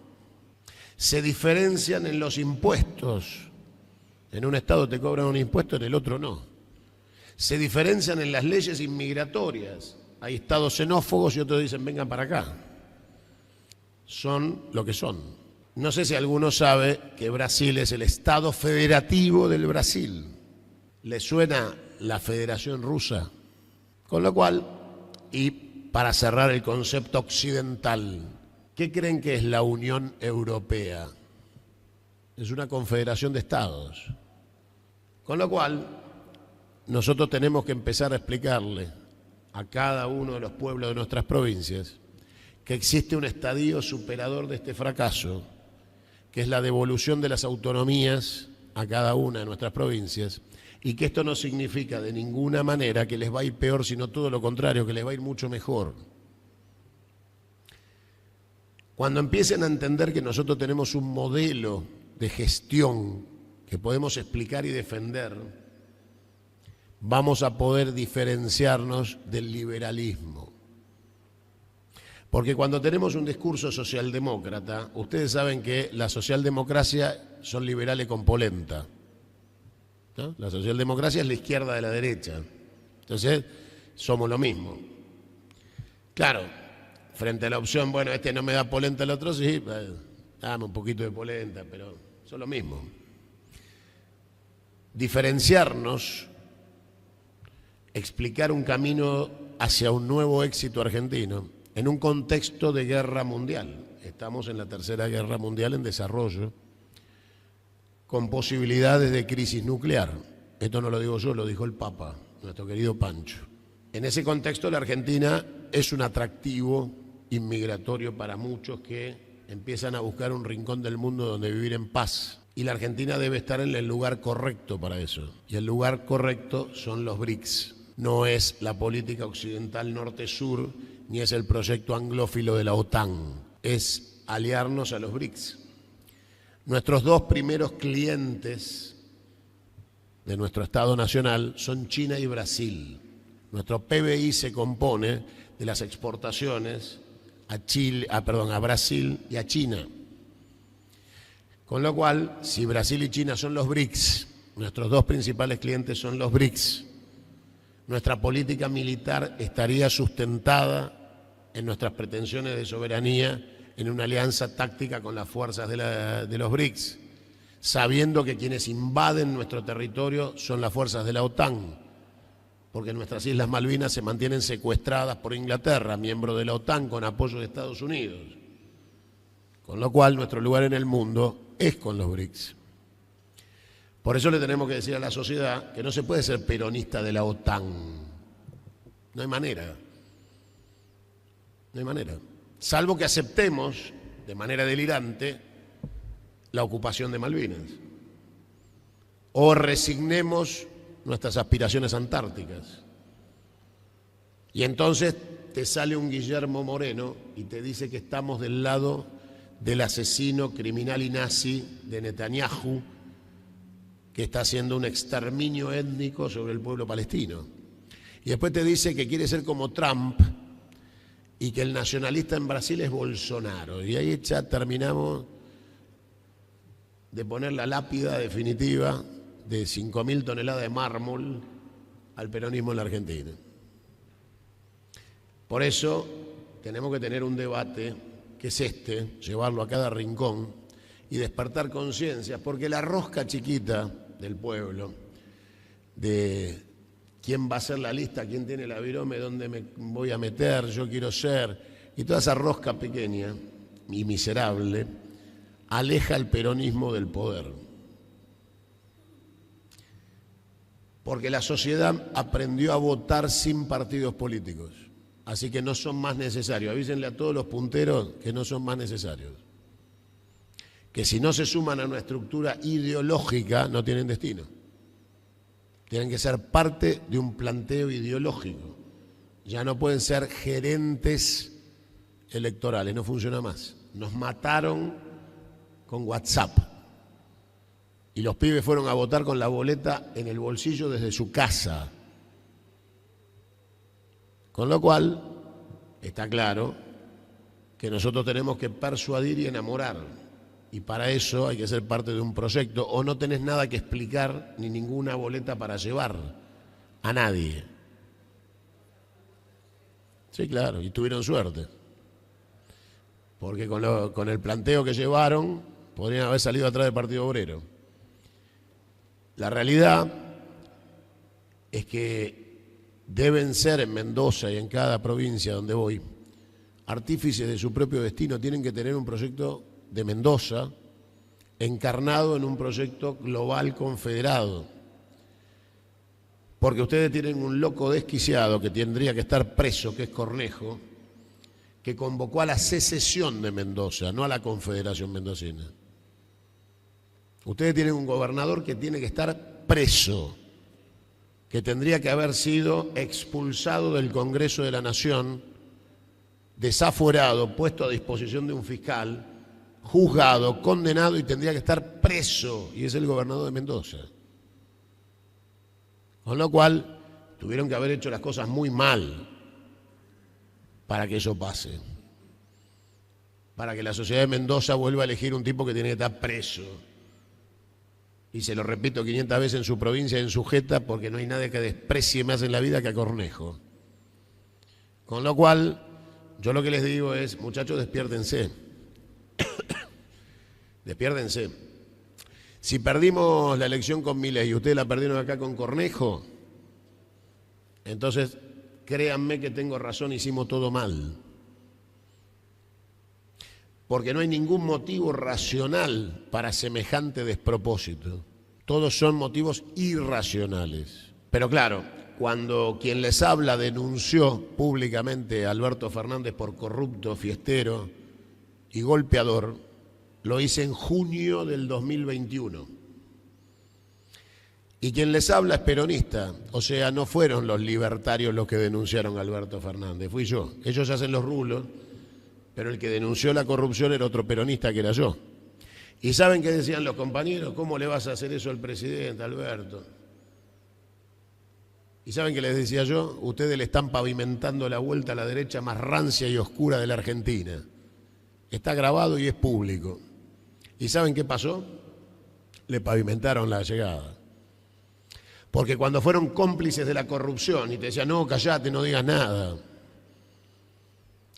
Speaker 1: Se diferencian en los impuestos. En un estado te cobran un impuesto, en el otro no. Se diferencian en las leyes inmigratorias. Hay estados xenófobos y otros dicen vengan para acá. Son lo que son. No sé si alguno sabe que Brasil es el estado federativo del Brasil. ¿Le suena la Federación Rusa? Con lo cual, y para cerrar el concepto occidental, ¿qué creen que es la Unión Europea? Es una confederación de estados. Con lo cual, nosotros tenemos que empezar a explicarle a cada uno de los pueblos de nuestras provincias que existe un estadio superador de este fracaso, que es la devolución de las autonomías a cada una de nuestras provincias, y que esto no significa de ninguna manera que les va a ir peor, sino todo lo contrario, que les va a ir mucho mejor. Cuando empiecen a entender que nosotros tenemos un modelo de gestión que podemos explicar y defender, vamos a poder diferenciarnos del liberalismo. Porque cuando tenemos un discurso socialdemócrata, ustedes saben que la socialdemocracia son liberales con polenta, ¿no? La socialdemocracia es la izquierda de la derecha. Entonces, somos lo mismo. Claro, frente a la opción, bueno, este no me da polenta, el otro sí, dame un poquito de polenta, pero son lo mismo. Diferenciarnos, explicar un camino hacia un nuevo éxito argentino, en un contexto de guerra mundial. Estamos en la tercera guerra mundial en desarrollo, con posibilidades de crisis nuclear. Esto no lo digo yo, lo dijo el Papa, nuestro querido Pancho. En ese contexto la Argentina es un atractivo inmigratorio para muchos que empiezan a buscar un rincón del mundo donde vivir en paz. Y la Argentina debe estar en el lugar correcto para eso. Y el lugar correcto son los BRICS. No es la política occidental norte-sur, ni es el proyecto anglófilo de la OTAN, es aliarnos a los BRICS. Nuestros dos primeros clientes de nuestro Estado Nacional son China y Brasil. Nuestro PBI se compone de las exportaciones a Brasil y a China. Con lo cual, si Brasil y China son los BRICS, nuestros dos principales clientes son los BRICS, nuestra política militar estaría sustentada en nuestras pretensiones de soberanía en una alianza táctica con las fuerzas de los BRICS, sabiendo que quienes invaden nuestro territorio son las fuerzas de la OTAN. porque nuestras Islas Malvinas se mantienen secuestradas por Inglaterra, miembro de la OTAN con apoyo de Estados Unidos. Con lo cual nuestro lugar en el mundo es con los BRICS. Por eso le tenemos que decir a la sociedad que no se puede ser peronista de la OTAN. No hay manera. No hay manera. Salvo que aceptemos de manera delirante la ocupación de Malvinas. O resignemos nuestras aspiraciones antárticas. Y entonces te sale un Guillermo Moreno y te dice que estamos del lado del asesino criminal y nazi de Netanyahu, que está haciendo un exterminio étnico sobre el pueblo palestino. Y después te dice que quiere ser como Trump y que el nacionalista en Brasil es Bolsonaro. Y ahí ya terminamos de poner la lápida definitiva de 5.000 toneladas de mármol al peronismo en la Argentina. Por eso tenemos que tener un debate que es este, llevarlo a cada rincón y despertar conciencias, porque la rosca chiquita del pueblo, de quién va a ser la lista, quién tiene la virome, dónde me voy a meter, yo quiero ser, y toda esa rosca pequeña y miserable aleja al peronismo del poder. Porque la sociedad aprendió a votar sin partidos políticos, así que no son más necesarios. Avísenle a todos los punteros que no son más necesarios. Que si no se suman a una estructura ideológica, no tienen destino. Tienen que ser parte de un planteo ideológico. Ya no pueden ser gerentes electorales, no funciona más. Nos mataron con WhatsApp. Y los pibes fueron a votar con la boleta en el bolsillo desde su casa. Con lo cual, está claro que nosotros tenemos que persuadir y enamorar. Y para eso hay que ser parte de un proyecto, o no tenés nada que explicar ni ninguna boleta para llevar a nadie. Sí, claro, y tuvieron suerte. Porque con el planteo que llevaron, podrían haber salido atrás del Partido Obrero. La realidad es que deben ser en Mendoza y en cada provincia donde voy, artífices de su propio destino. Tienen que tener un proyecto de Mendoza encarnado en un proyecto global confederado. Porque ustedes tienen un loco desquiciado que tendría que estar preso, que es Cornejo, que convocó a la secesión de Mendoza, no a la Confederación Mendocina. Ustedes tienen un gobernador que tiene que estar preso, que tendría que haber sido expulsado del Congreso de la Nación, desaforado, puesto a disposición de un fiscal, juzgado, condenado y tendría que estar preso, y es el gobernador de Mendoza. Con lo cual, tuvieron que haber hecho las cosas muy mal para que eso pase. Para que la sociedad de Mendoza vuelva a elegir un tipo que tiene que estar preso. Y se lo repito 500 veces en su provincia y en su jeta, porque no hay nadie que desprecie más en la vida que a Cornejo. Con lo cual, yo lo que les digo es, muchachos, despiértense. Despiértense. Si perdimos la elección con Milei y ustedes la perdieron acá con Cornejo, entonces créanme que tengo razón, hicimos todo mal. Porque no hay ningún motivo racional para semejante despropósito. Todos son motivos irracionales. Pero claro, cuando quien les habla denunció públicamente a Alberto Fernández por corrupto, fiestero y golpeador, lo hice en junio del 2021. Y quien les habla es peronista, o sea, no fueron los libertarios los que denunciaron a Alberto Fernández, fui yo. Ellos hacen los rulos, pero el que denunció la corrupción era otro peronista que era yo. ¿Y saben qué decían los compañeros? ¿Cómo le vas a hacer eso al presidente, Alberto? ¿Y saben qué les decía yo? Ustedes le están pavimentando la vuelta a la derecha más rancia y oscura de la Argentina. Está grabado y es público. ¿Y saben qué pasó? Le pavimentaron la llegada. Porque cuando fueron cómplices de la corrupción y te decían, no, callate, no digas nada,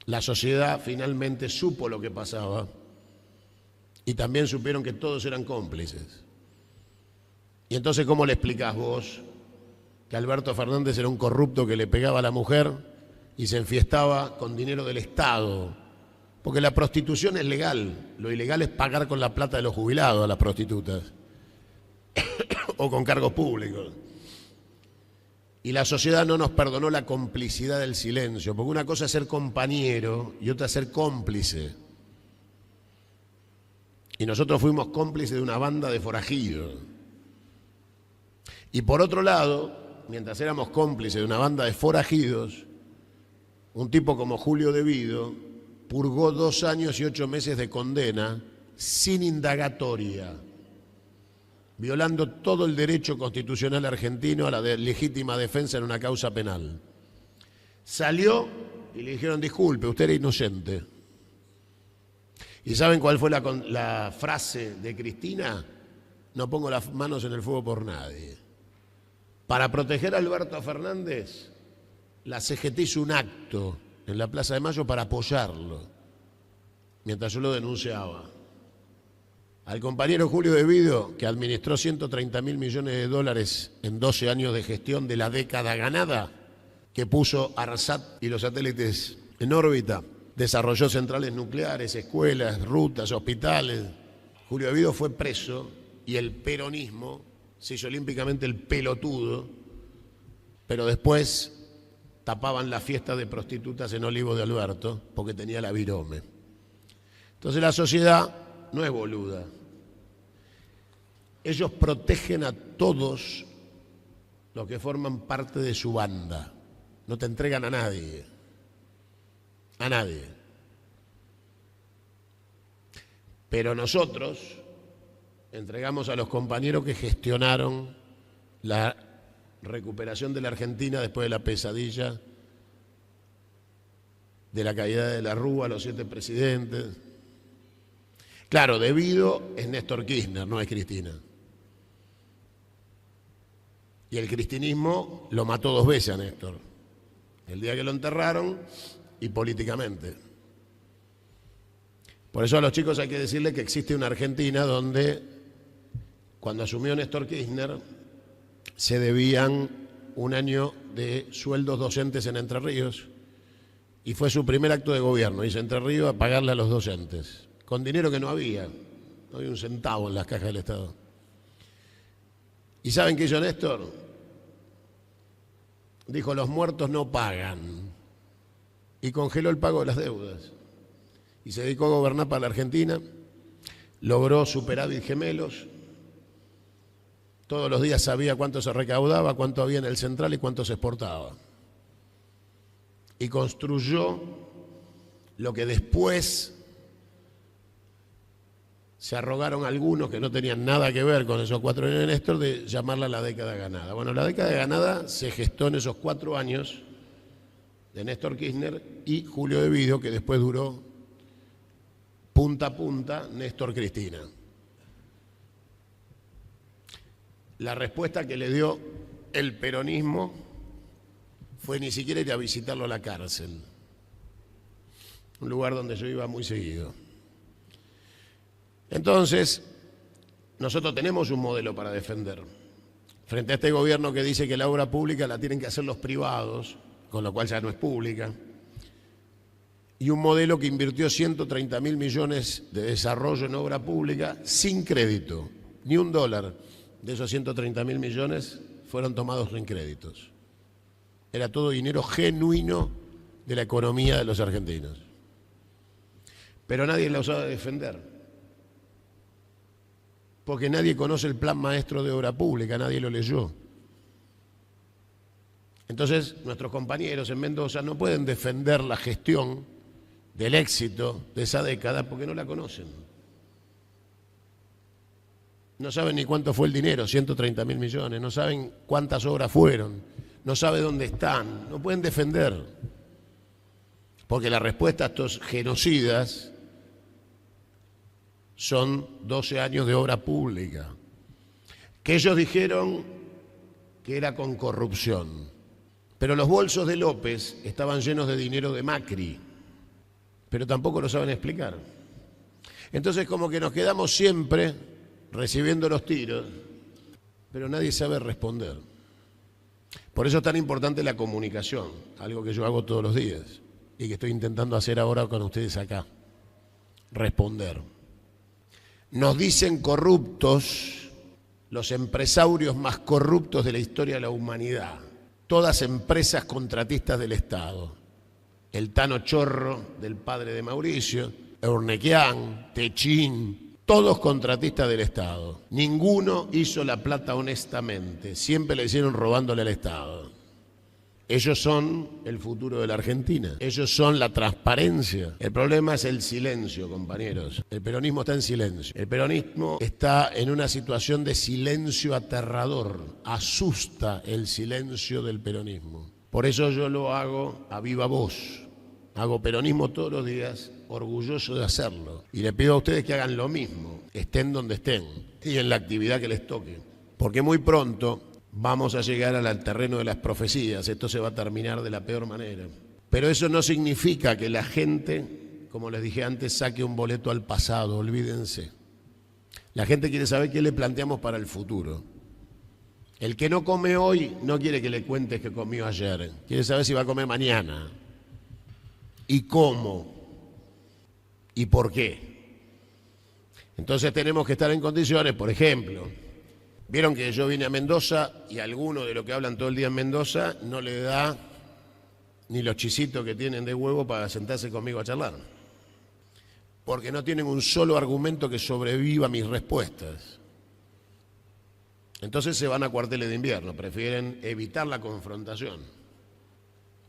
Speaker 1: la sociedad finalmente supo lo que pasaba y también supieron que todos eran cómplices. Y entonces, ¿cómo le explicás vos que Alberto Fernández era un corrupto que le pegaba a la mujer y se enfiestaba con dinero del Estado. Porque la prostitución es legal, lo ilegal es pagar con la plata de los jubilados a las prostitutas o con cargos públicos. Y la sociedad no nos perdonó la complicidad del silencio, porque una cosa es ser compañero y otra es ser cómplice. Y nosotros fuimos cómplices de una banda de forajidos. Y por otro lado, mientras éramos cómplices de una banda de forajidos, un tipo como Julio De Vido purgó 2 años y 8 meses de condena sin indagatoria, violando todo el derecho constitucional argentino a la legítima defensa en una causa penal. Salió y le dijeron, disculpe, usted era inocente. ¿Y saben cuál fue la frase de Cristina? No pongo las manos en el fuego por nadie. Para proteger a Alberto Fernández, la CGT hizo un acto en la Plaza de Mayo para apoyarlo, mientras yo lo denunciaba. Al compañero Julio De Vido, que administró 130.000 millones de dólares en 12 años de gestión de la década ganada, que puso ARSAT y los satélites en órbita, desarrolló centrales nucleares, escuelas, rutas, hospitales. Julio De Vido fue preso y el peronismo se hizo olímpicamente el pelotudo, pero después tapaban la fiesta de prostitutas en Olivos de Alberto porque tenía la virome. Entonces la sociedad no es boluda. Ellos protegen a todos los que forman parte de su banda. No te entregan a nadie. A nadie. Pero nosotros entregamos a los compañeros que gestionaron la recuperación de la Argentina después de la pesadilla de la caída de la Rúa, los 7 presidentes. Claro, De Vido es Néstor Kirchner, no es Cristina. Y el cristinismo lo mató 2 veces a Néstor. El día que lo enterraron y políticamente. Por eso a los chicos hay que decirles que existe una Argentina donde, cuando asumió Néstor Kirchner, se debían 1 año de sueldos docentes en Entre Ríos y fue su primer acto de gobierno, irse a Entre Ríos a pagarle a los docentes, con dinero que no había un centavo en las cajas del Estado. ¿Y saben qué hizo Néstor? Dijo, los muertos no pagan, y congeló el pago de las deudas. Y se dedicó a gobernar para la Argentina, logró superávit gemelos, todos los días sabía cuánto se recaudaba, cuánto había en el central y cuánto se exportaba. Y construyó lo que después se arrogaron algunos que no tenían nada que ver con esos 4 años de Néstor, de llamarla la década ganada. Bueno, la década ganada se gestó en esos 4 años de Néstor Kirchner y Julio De Vido, que después duró punta a punta Néstor Cristina. La respuesta que le dio el peronismo fue ni siquiera ir a visitarlo a la cárcel, un lugar donde yo iba muy seguido. Entonces, nosotros tenemos un modelo para defender. Frente a este gobierno que dice que la obra pública la tienen que hacer los privados, con lo cual ya no es pública, y un modelo que invirtió 130.000 millones de desarrollo en obra pública sin crédito, ni $1 de esos 130.000 millones fueron tomados en créditos. Era todo dinero genuino de la economía de los argentinos. Pero nadie la osaba defender, porque nadie conoce el plan maestro de obra pública, nadie lo leyó. Entonces, nuestros compañeros en Mendoza no pueden defender la gestión del éxito de esa década porque no la conocen. No saben ni cuánto fue el dinero, 130.000 millones, no saben cuántas obras fueron, no saben dónde están, no pueden defender. Porque la respuesta a estos genocidas son 12 años de obra pública, que ellos dijeron que era con corrupción. Pero los bolsos de López estaban llenos de dinero de Macri, pero tampoco lo saben explicar. Entonces como que nos quedamos siempre recibiendo los tiros, pero nadie sabe responder. Por eso es tan importante la comunicación, algo que yo hago todos los días y que estoy intentando hacer ahora con ustedes acá. Responder. Nos dicen corruptos los empresarios más corruptos de la historia de la humanidad. Todas empresas contratistas del Estado. El Tano Chorro, del padre de Mauricio, Eurnequian, Techín, todos contratistas del Estado. Ninguno hizo la plata honestamente, siempre le hicieron robándole al Estado. Ellos son el futuro de la Argentina, ellos son la transparencia. El problema es el silencio, compañeros. El peronismo está en silencio. El peronismo está en una situación de silencio aterrador. Asusta el silencio del peronismo. Por eso yo lo hago a viva voz. Hago peronismo todos los días, orgulloso de hacerlo. Y le pido a ustedes que hagan lo mismo, estén donde estén y en la actividad que les toque. Porque muy pronto vamos a llegar al terreno de las profecías. Esto se va a terminar de la peor manera. Pero eso no significa que la gente, como les dije antes, saque un boleto al pasado, olvídense. La gente quiere saber qué le planteamos para el futuro. El que no come hoy no quiere que le cuentes que comió ayer. Quiere saber si va a comer mañana. ¿Y cómo? ¿Y por qué? Entonces tenemos que estar en condiciones, por ejemplo, vieron que yo vine a Mendoza y alguno de los que hablan todo el día en Mendoza no le da ni los chisitos que tienen de huevo para sentarse conmigo a charlar. Porque no tienen un solo argumento que sobreviva a mis respuestas. Entonces se van a cuarteles de invierno, prefieren evitar la confrontación.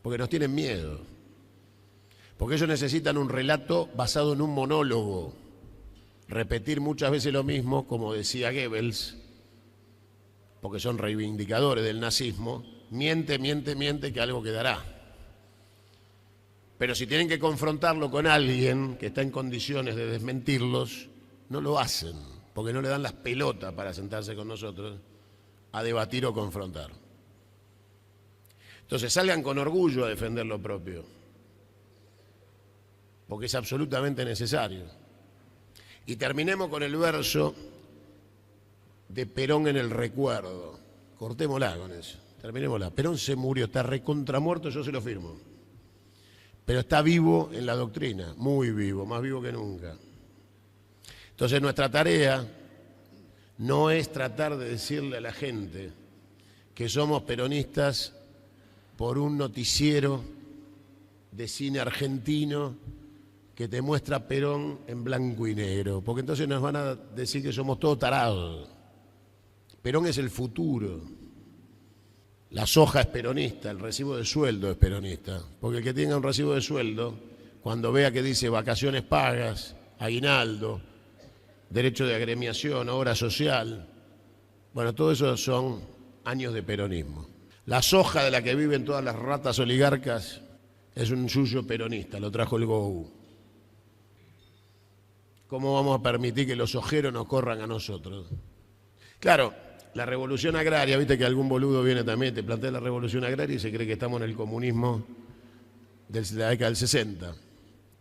Speaker 1: Porque nos tienen miedo. Porque ellos necesitan un relato basado en un monólogo. Repetir muchas veces lo mismo, como decía Goebbels, porque son reivindicadores del nazismo, miente, miente, miente, que algo quedará. Pero si tienen que confrontarlo con alguien que está en condiciones de desmentirlos, no lo hacen, porque no le dan las pelotas para sentarse con nosotros a debatir o confrontar. Entonces salgan con orgullo a defender lo propio, porque es absolutamente necesario. Y terminemos con el verso de Perón en el recuerdo. Cortémosla con eso, terminémosla. Perón se murió, está recontramuerto, yo se lo firmo. Pero está vivo en la doctrina, muy vivo, más vivo que nunca. Entonces nuestra tarea no es tratar de decirle a la gente que somos peronistas por un noticiero de cine argentino que te muestra Perón en blanco y negro, porque entonces nos van a decir que somos todos tarados. Perón es el futuro. La soja es peronista, el recibo de sueldo es peronista, porque el que tenga un recibo de sueldo, cuando vea que dice vacaciones pagas, aguinaldo, derecho de agremiación, obra social, bueno, todo eso son años de peronismo. La soja de la que viven todas las ratas oligarcas es un yuyo peronista, lo trajo el GOU. ¿Cómo vamos a permitir que los ojeros nos corran a nosotros? Claro, la revolución agraria, viste que algún boludo viene también, te plantea la revolución agraria y se cree que estamos en el comunismo de la década del 60.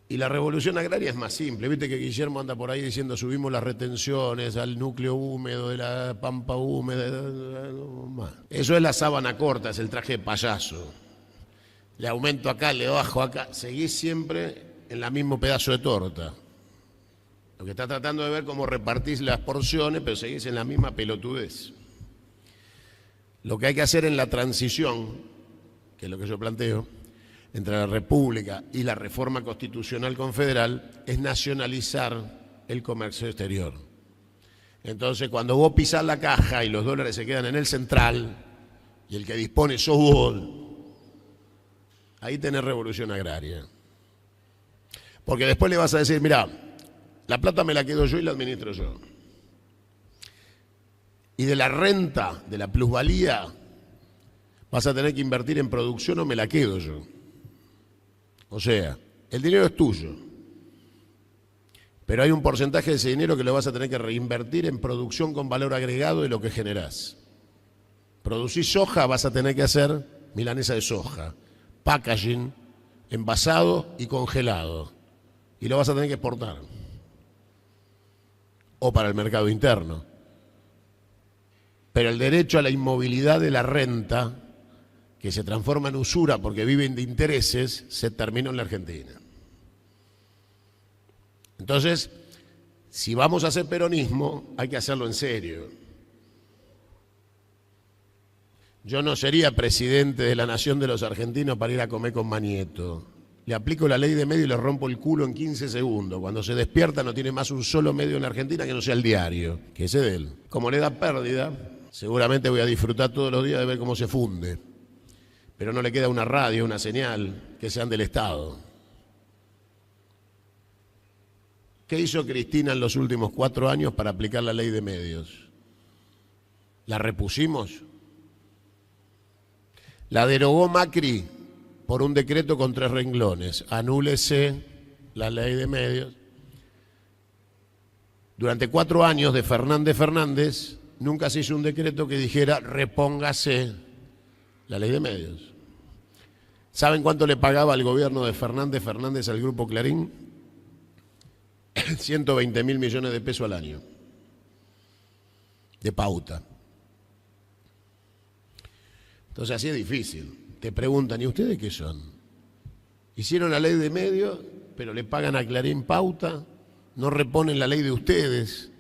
Speaker 1: Y la revolución agraria es más simple, viste que Guillermo anda por ahí diciendo subimos las retenciones al núcleo húmedo de la pampa húmeda. Eso es la sábana corta, es el traje de payaso. Le aumento acá, le bajo acá, seguís siempre en el mismo pedazo de torta. Lo que está tratando de ver cómo repartís las porciones, pero seguís en la misma pelotudez. Lo que hay que hacer en la transición, que es lo que yo planteo, entre la República y la reforma constitucional confederal, es nacionalizar el comercio exterior. Entonces, cuando vos pisás la caja y los dólares se quedan en el central, y el que dispone sos vos, ahí tenés revolución agraria. Porque después le vas a decir, mirá, la plata me la quedo yo y la administro yo. Y de la renta, de la plusvalía, vas a tener que invertir en producción o me la quedo yo. O sea, el dinero es tuyo. Pero hay un porcentaje de ese dinero que lo vas a tener que reinvertir en producción con valor agregado de lo que generás. Producís soja, vas a tener que hacer milanesa de soja, packaging, envasado y congelado. Y lo vas a tener que exportar. O para el mercado interno. Pero el derecho a la inmovilidad de la renta que se transforma en usura porque viven de intereses, se terminó en la Argentina. Entonces, si vamos a hacer peronismo, hay que hacerlo en serio. Yo no sería presidente de la nación de los argentinos para ir a comer con Manieto. Le aplico la ley de medio y le rompo el culo en 15 segundos. Cuando se despierta no tiene más un solo medio en la Argentina que no sea el diario, que ese de él. Como le da pérdida, seguramente voy a disfrutar todos los días de ver cómo se funde. Pero no le queda una radio, una señal, que sean del Estado. ¿Qué hizo Cristina en los últimos 4 años para aplicar la ley de medios? ¿La repusimos? La derogó Macri por un decreto con 3 renglones. Anúlese la ley de medios. Durante 4 años de Fernández nunca se hizo un decreto que dijera repóngase la ley de medios. ¿Saben cuánto le pagaba el gobierno de Fernández al Grupo Clarín? 120.000 millones de pesos al año de pauta. Entonces así es difícil. Te preguntan, ¿y ustedes qué son? Hicieron la ley de medios, pero le pagan a Clarín pauta, no reponen la ley de ustedes,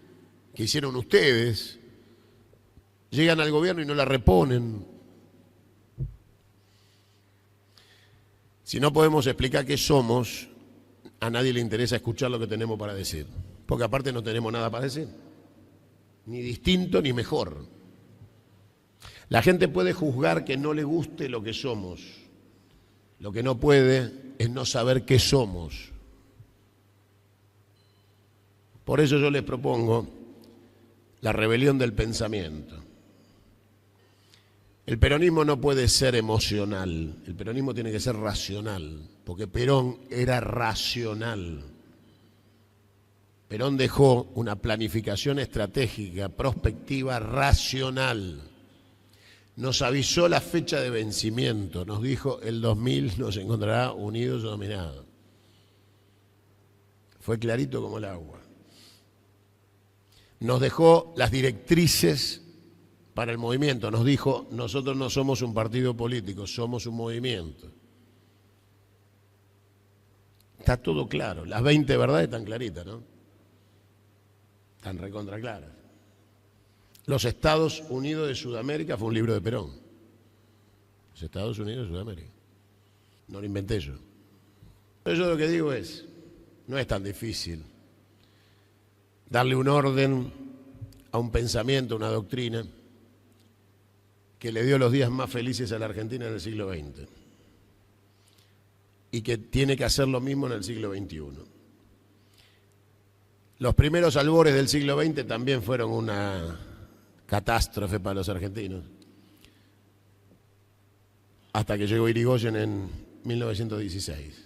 Speaker 1: que hicieron ustedes, llegan al gobierno y no la reponen. Si no podemos explicar qué somos, a nadie le interesa escuchar lo que tenemos para decir, porque aparte no tenemos nada para decir, ni distinto ni mejor. La gente puede juzgar que no le guste lo que somos, lo que no puede es no saber qué somos. Por eso yo les propongo la rebelión del pensamiento. El peronismo no puede ser emocional, el peronismo tiene que ser racional, porque Perón era racional. Perón dejó una planificación estratégica, prospectiva, racional. Nos avisó la fecha de vencimiento, nos dijo el 2000 nos encontrará unidos y dominados. Fue clarito como el agua. Nos dejó las directrices para el movimiento, nos dijo, nosotros no somos un partido político, somos un movimiento. Está todo claro, las 20 verdades están claritas, ¿no? Están recontra claras. Los Estados Unidos de Sudamérica fue un libro de Perón. Los Estados Unidos de Sudamérica. No lo inventé yo. Pero yo lo que digo es, no es tan difícil darle un orden a un pensamiento, a una doctrina que le dio los días más felices a la Argentina en el siglo XX y que tiene que hacer lo mismo en el siglo XXI. Los primeros albores del siglo XX también fueron una catástrofe para los argentinos, hasta que llegó Irigoyen en 1916.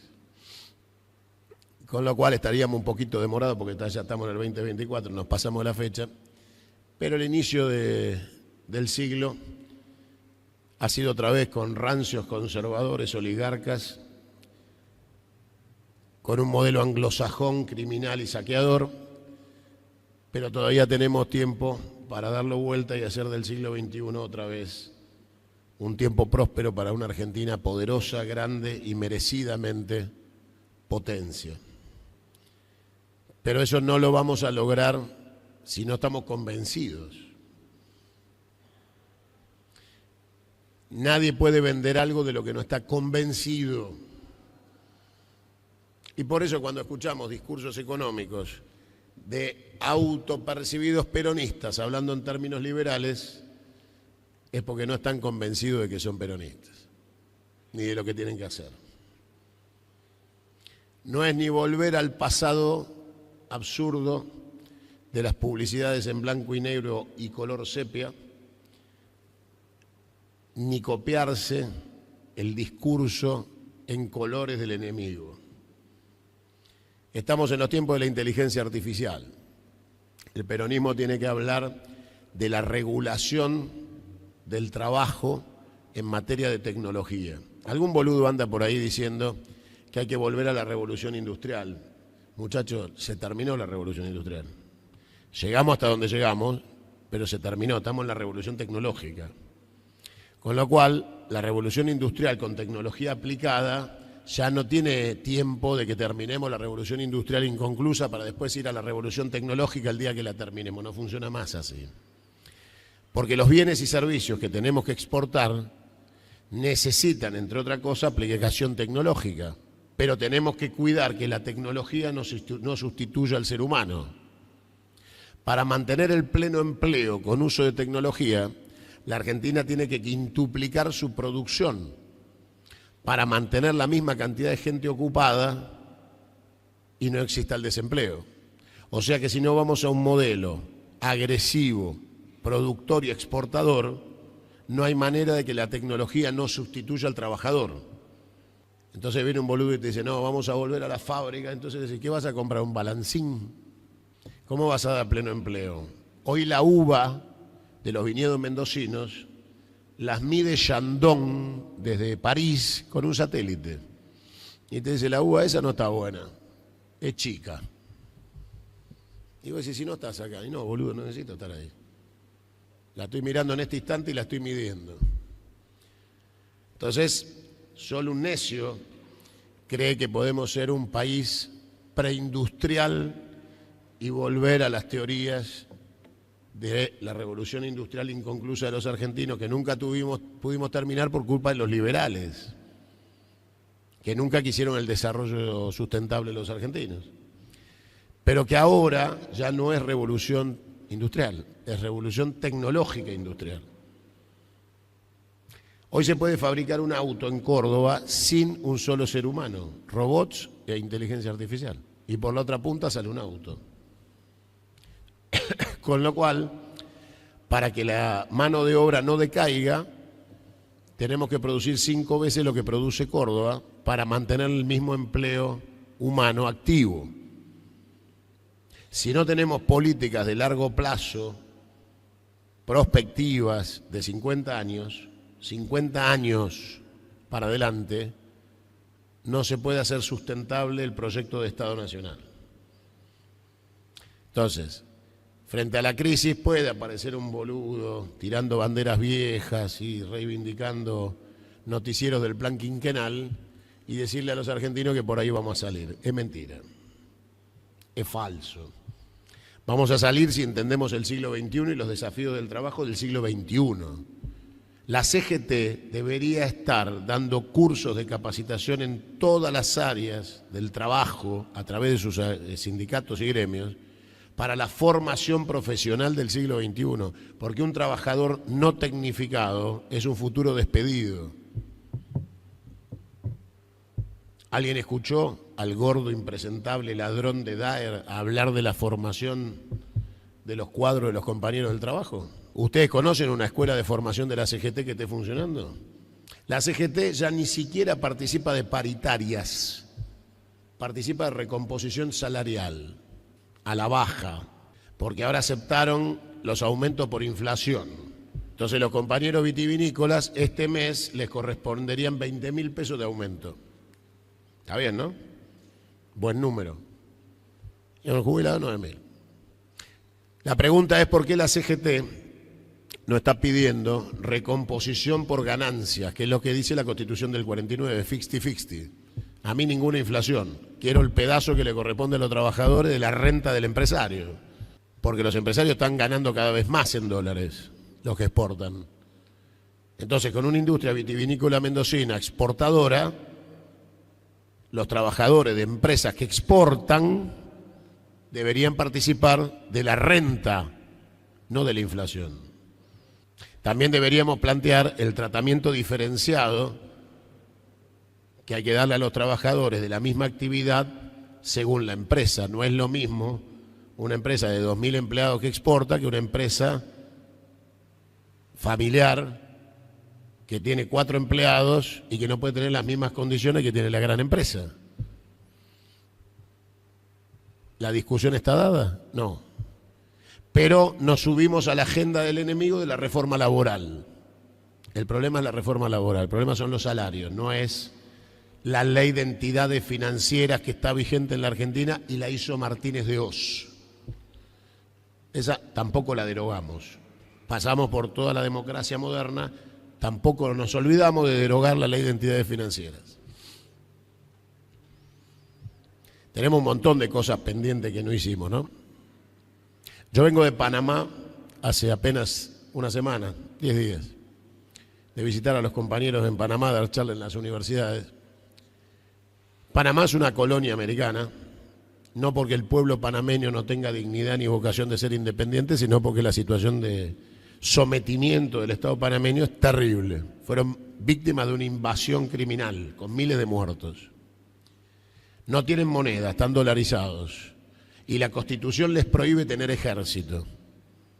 Speaker 1: Con lo cual estaríamos un poquito demorados porque ya estamos en el 2024, nos pasamos la fecha, pero el inicio del siglo ha sido otra vez con rancios conservadores, oligarcas, con un modelo anglosajón, criminal y saqueador, pero todavía tenemos tiempo para darlo vuelta y hacer del siglo XXI otra vez un tiempo próspero para una Argentina poderosa, grande y merecidamente potencia. Pero eso no lo vamos a lograr si no estamos convencidos. Nadie puede vender algo de lo que no está convencido. Y por eso cuando escuchamos discursos económicos de autopercibidos peronistas hablando en términos liberales, es porque no están convencidos de que son peronistas, ni de lo que tienen que hacer. No es ni volver al pasado absurdo de las publicidades en blanco y negro y color sepia, ni copiarse el discurso en colores del enemigo. Estamos en los tiempos de la inteligencia artificial. El peronismo tiene que hablar de la regulación del trabajo en materia de tecnología. Algún boludo anda por ahí diciendo que hay que volver a la revolución industrial. Muchachos, se terminó la revolución industrial. Llegamos hasta donde llegamos, pero se terminó, estamos en la revolución tecnológica. Con lo cual, la revolución industrial con tecnología aplicada ya no tiene tiempo de que terminemos la revolución industrial inconclusa para después ir a la revolución tecnológica el día que la terminemos. No funciona más así. Porque los bienes y servicios que tenemos que exportar necesitan, entre otras cosas, aplicación tecnológica. Pero tenemos que cuidar que la tecnología no sustituya al ser humano. Para mantener el pleno empleo con uso de tecnología, la Argentina tiene que quintuplicar su producción para mantener la misma cantidad de gente ocupada y no exista el desempleo. O sea que si no vamos a un modelo agresivo, productor y exportador, no hay manera de que la tecnología no sustituya al trabajador. Entonces viene un boludo y te dice, no, vamos a volver a la fábrica. Entonces dice, ¿qué vas a comprar? ¿Un balancín? ¿Cómo vas a dar pleno empleo? Hoy la uva de los viñedos mendocinos las mide Chandon desde París con un satélite. Y te dice, la uva esa no está buena, es chica. Y vos decís, si no estás acá. Y no, boludo, no necesito estar ahí. La estoy mirando en este instante y la estoy midiendo. Entonces, solo un necio cree que podemos ser un país preindustrial y volver a las teorías de la revolución industrial inconclusa de los argentinos, que nunca pudimos terminar por culpa de los liberales, que nunca quisieron el desarrollo sustentable de los argentinos. Pero que ahora ya no es revolución industrial, es revolución tecnológica industrial. Hoy se puede fabricar un auto en Córdoba sin un solo ser humano, robots e inteligencia artificial. Y por la otra punta sale un auto. Con lo cual, para que la mano de obra no decaiga, tenemos que producir 5 veces lo que produce Córdoba para mantener el mismo empleo humano activo. Si no tenemos políticas de largo plazo, prospectivas de 50 años para adelante, no se puede hacer sustentable el proyecto de Estado Nacional. Entonces, frente a la crisis puede aparecer un boludo tirando banderas viejas y reivindicando noticieros del plan quinquenal y decirle a los argentinos que por ahí vamos a salir. Es mentira, es falso. Vamos a salir si entendemos el siglo XXI y los desafíos del trabajo del siglo XXI. La CGT debería estar dando cursos de capacitación en todas las áreas del trabajo a través de sus sindicatos y gremios para la formación profesional del siglo XXI, porque un trabajador no tecnificado es un futuro despedido. ¿Alguien escuchó al gordo impresentable ladrón de Daer hablar de la formación de los cuadros de los compañeros del trabajo? ¿Ustedes conocen una escuela de formación de la CGT que esté funcionando? La CGT ya ni siquiera participa de paritarias, participa de recomposición salarial a la baja, porque ahora aceptaron los aumentos por inflación. Entonces los compañeros vitivinícolas este mes les corresponderían 20.000 pesos de aumento. Está bien, ¿no? Buen número. Y a los jubilados 9.000. La pregunta es por qué la CGT no está pidiendo recomposición por ganancias, que es lo que dice la Constitución del 49, 50-50. A mí ninguna inflación. Quiero el pedazo que le corresponde a los trabajadores de la renta del empresario. Porque los empresarios están ganando cada vez más en dólares, los que exportan. Entonces, con una industria vitivinícola mendocina exportadora, los trabajadores de empresas que exportan deberían participar de la renta, no de la inflación. También deberíamos plantear el tratamiento diferenciado que hay que darle a los trabajadores de la misma actividad según la empresa. No es lo mismo una empresa de 2.000 empleados que exporta que una empresa familiar que tiene 4 empleados y que no puede tener las mismas condiciones que tiene la gran empresa. ¿La discusión está dada? No. Pero nos subimos a la agenda del enemigo de la reforma laboral. El problema es la reforma laboral, el problema son los salarios, no es la ley de entidades financieras que está vigente en la Argentina y la hizo Martínez de Oz. Esa tampoco la derogamos. Pasamos por toda la democracia moderna Tampoco nos olvidamos de derogar la ley de entidades financieras. Tenemos un montón de cosas pendientes que no hicimos, ¿no? Yo vengo de Panamá hace apenas una semana, 10 días, de visitar a los compañeros en Panamá, de dar charlas en las universidades. Panamá es una colonia americana, no porque el pueblo panameño no tenga dignidad ni vocación de ser independiente, sino porque la situación de sometimiento del Estado panameño es terrible. Fueron víctimas de una invasión criminal con miles de muertos. No tienen moneda, están dolarizados. Y la Constitución les prohíbe tener ejército.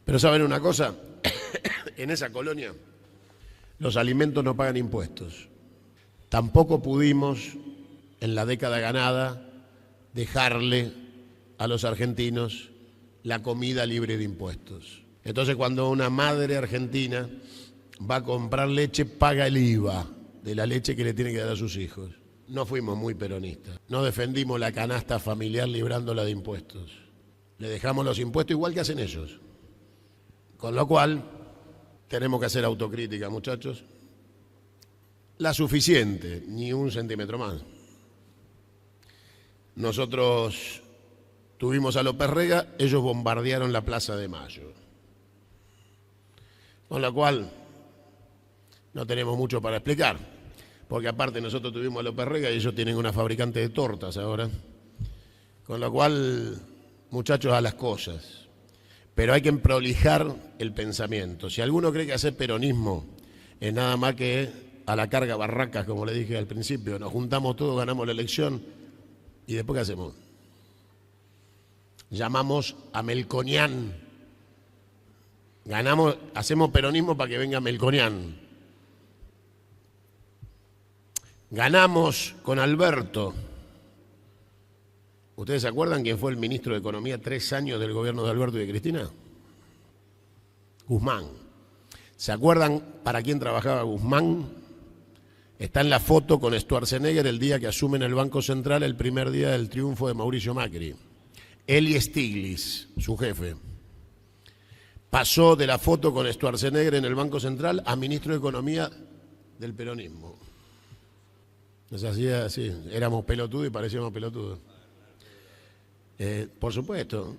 Speaker 1: Pero ¿saben una cosa? En esa colonia los alimentos no pagan impuestos. Tampoco pudimos, en la década ganada, dejarle a los argentinos la comida libre de impuestos. Entonces, cuando una madre argentina va a comprar leche, paga el IVA de la leche que le tiene que dar a sus hijos. No fuimos muy peronistas. No defendimos la canasta familiar librándola de impuestos. Le dejamos los impuestos igual que hacen ellos. Con lo cual, tenemos que hacer autocrítica, muchachos. La suficiente, ni un centímetro más. Nosotros tuvimos a López Rega, ellos bombardearon la Plaza de Mayo. Con lo cual, no tenemos mucho para explicar, porque aparte nosotros tuvimos a López Rega y ellos tienen una fabricante de tortas ahora. Con lo cual, muchachos, a las cosas. Pero hay que prolijar el pensamiento. Si alguno cree que hacer peronismo es nada más que a la carga barracas, como le dije al principio, nos juntamos todos, ganamos la elección y después ¿qué hacemos? Llamamos a Melconian. Ganamos, hacemos peronismo para que venga Melconian. Ganamos con Alberto. ¿Ustedes se acuerdan quién fue el ministro de Economía 3 años del gobierno de Alberto y de Cristina? Guzmán. ¿Se acuerdan para quién trabajaba Guzmán? Está en la foto con Schwarzenegger el día que asumen el Banco Central, el primer día del triunfo de Mauricio Macri. Él y Stiglitz, su jefe. Pasó de la foto con Schwarzenegger en el Banco Central a ministro de Economía del peronismo. Nos hacía así, éramos pelotudos y parecíamos pelotudos. Por supuesto.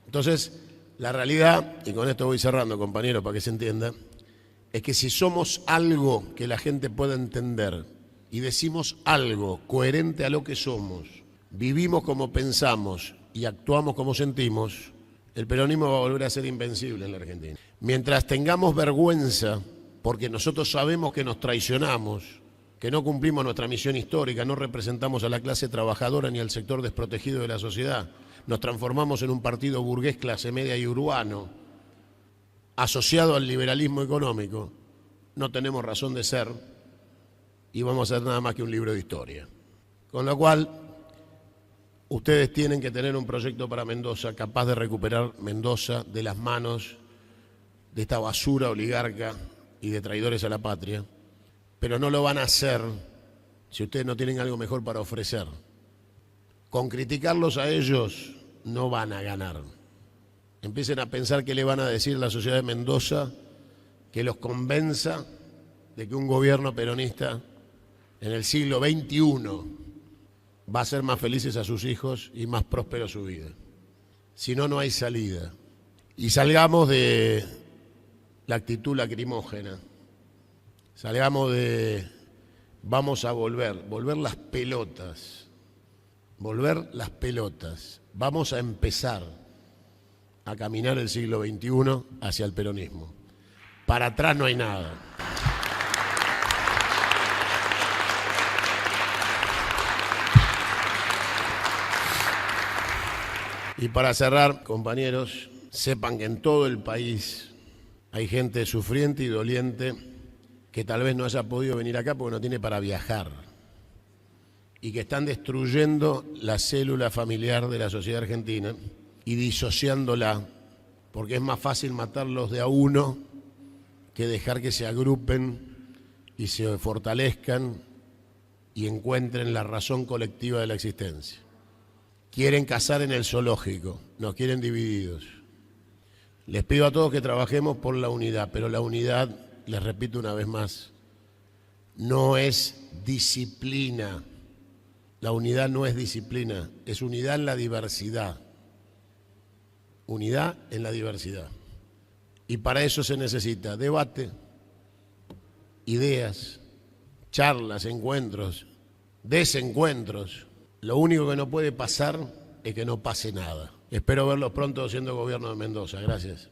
Speaker 1: Entonces, la realidad, y con esto voy cerrando, compañeros, para que se entienda, es que si somos algo que la gente pueda entender y decimos algo coherente a lo que somos, vivimos como pensamos y actuamos como sentimos, el peronismo va a volver a ser invencible en la Argentina. Mientras tengamos vergüenza, porque nosotros sabemos que nos traicionamos, que no cumplimos nuestra misión histórica, no representamos a la clase trabajadora ni al sector desprotegido de la sociedad, nos transformamos en un partido burgués, clase media y urbano, asociado al liberalismo económico, no tenemos razón de ser y vamos a ser nada más que un libro de historia. Con lo cual, ustedes tienen que tener un proyecto para Mendoza capaz de recuperar Mendoza de las manos de esta basura oligarca y de traidores a la patria, pero no lo van a hacer si ustedes no tienen algo mejor para ofrecer. Con criticarlos a ellos no van a ganar. Empiecen a pensar qué le van a decir a la sociedad de Mendoza que los convenza de que un gobierno peronista en el siglo XXI va a hacer más felices a sus hijos y más próspero su vida. Si no, no hay salida. Y salgamos de la actitud lacrimógena. Salgamos de vamos a volver las pelotas. Volver las pelotas. Vamos a empezar a caminar el siglo XXI hacia el peronismo. Para atrás no hay nada. Y para cerrar, compañeros, sepan que en todo el país hay gente sufriente y doliente que tal vez no haya podido venir acá porque no tiene para viajar y que están destruyendo la célula familiar de la sociedad argentina y disociándola, porque es más fácil matarlos de a uno que dejar que se agrupen y se fortalezcan y encuentren la razón colectiva de la existencia. Quieren cazar en el zoológico, nos quieren divididos. Les pido a todos que trabajemos por la unidad, pero la unidad les repito una vez más, no es disciplina. La unidad no es disciplina, es unidad en la diversidad. Unidad en la diversidad. Y para eso se necesita debate, ideas, charlas, encuentros, desencuentros. Lo único que no puede pasar es que no pase nada. Espero verlos pronto siendo gobierno de Mendoza. Gracias.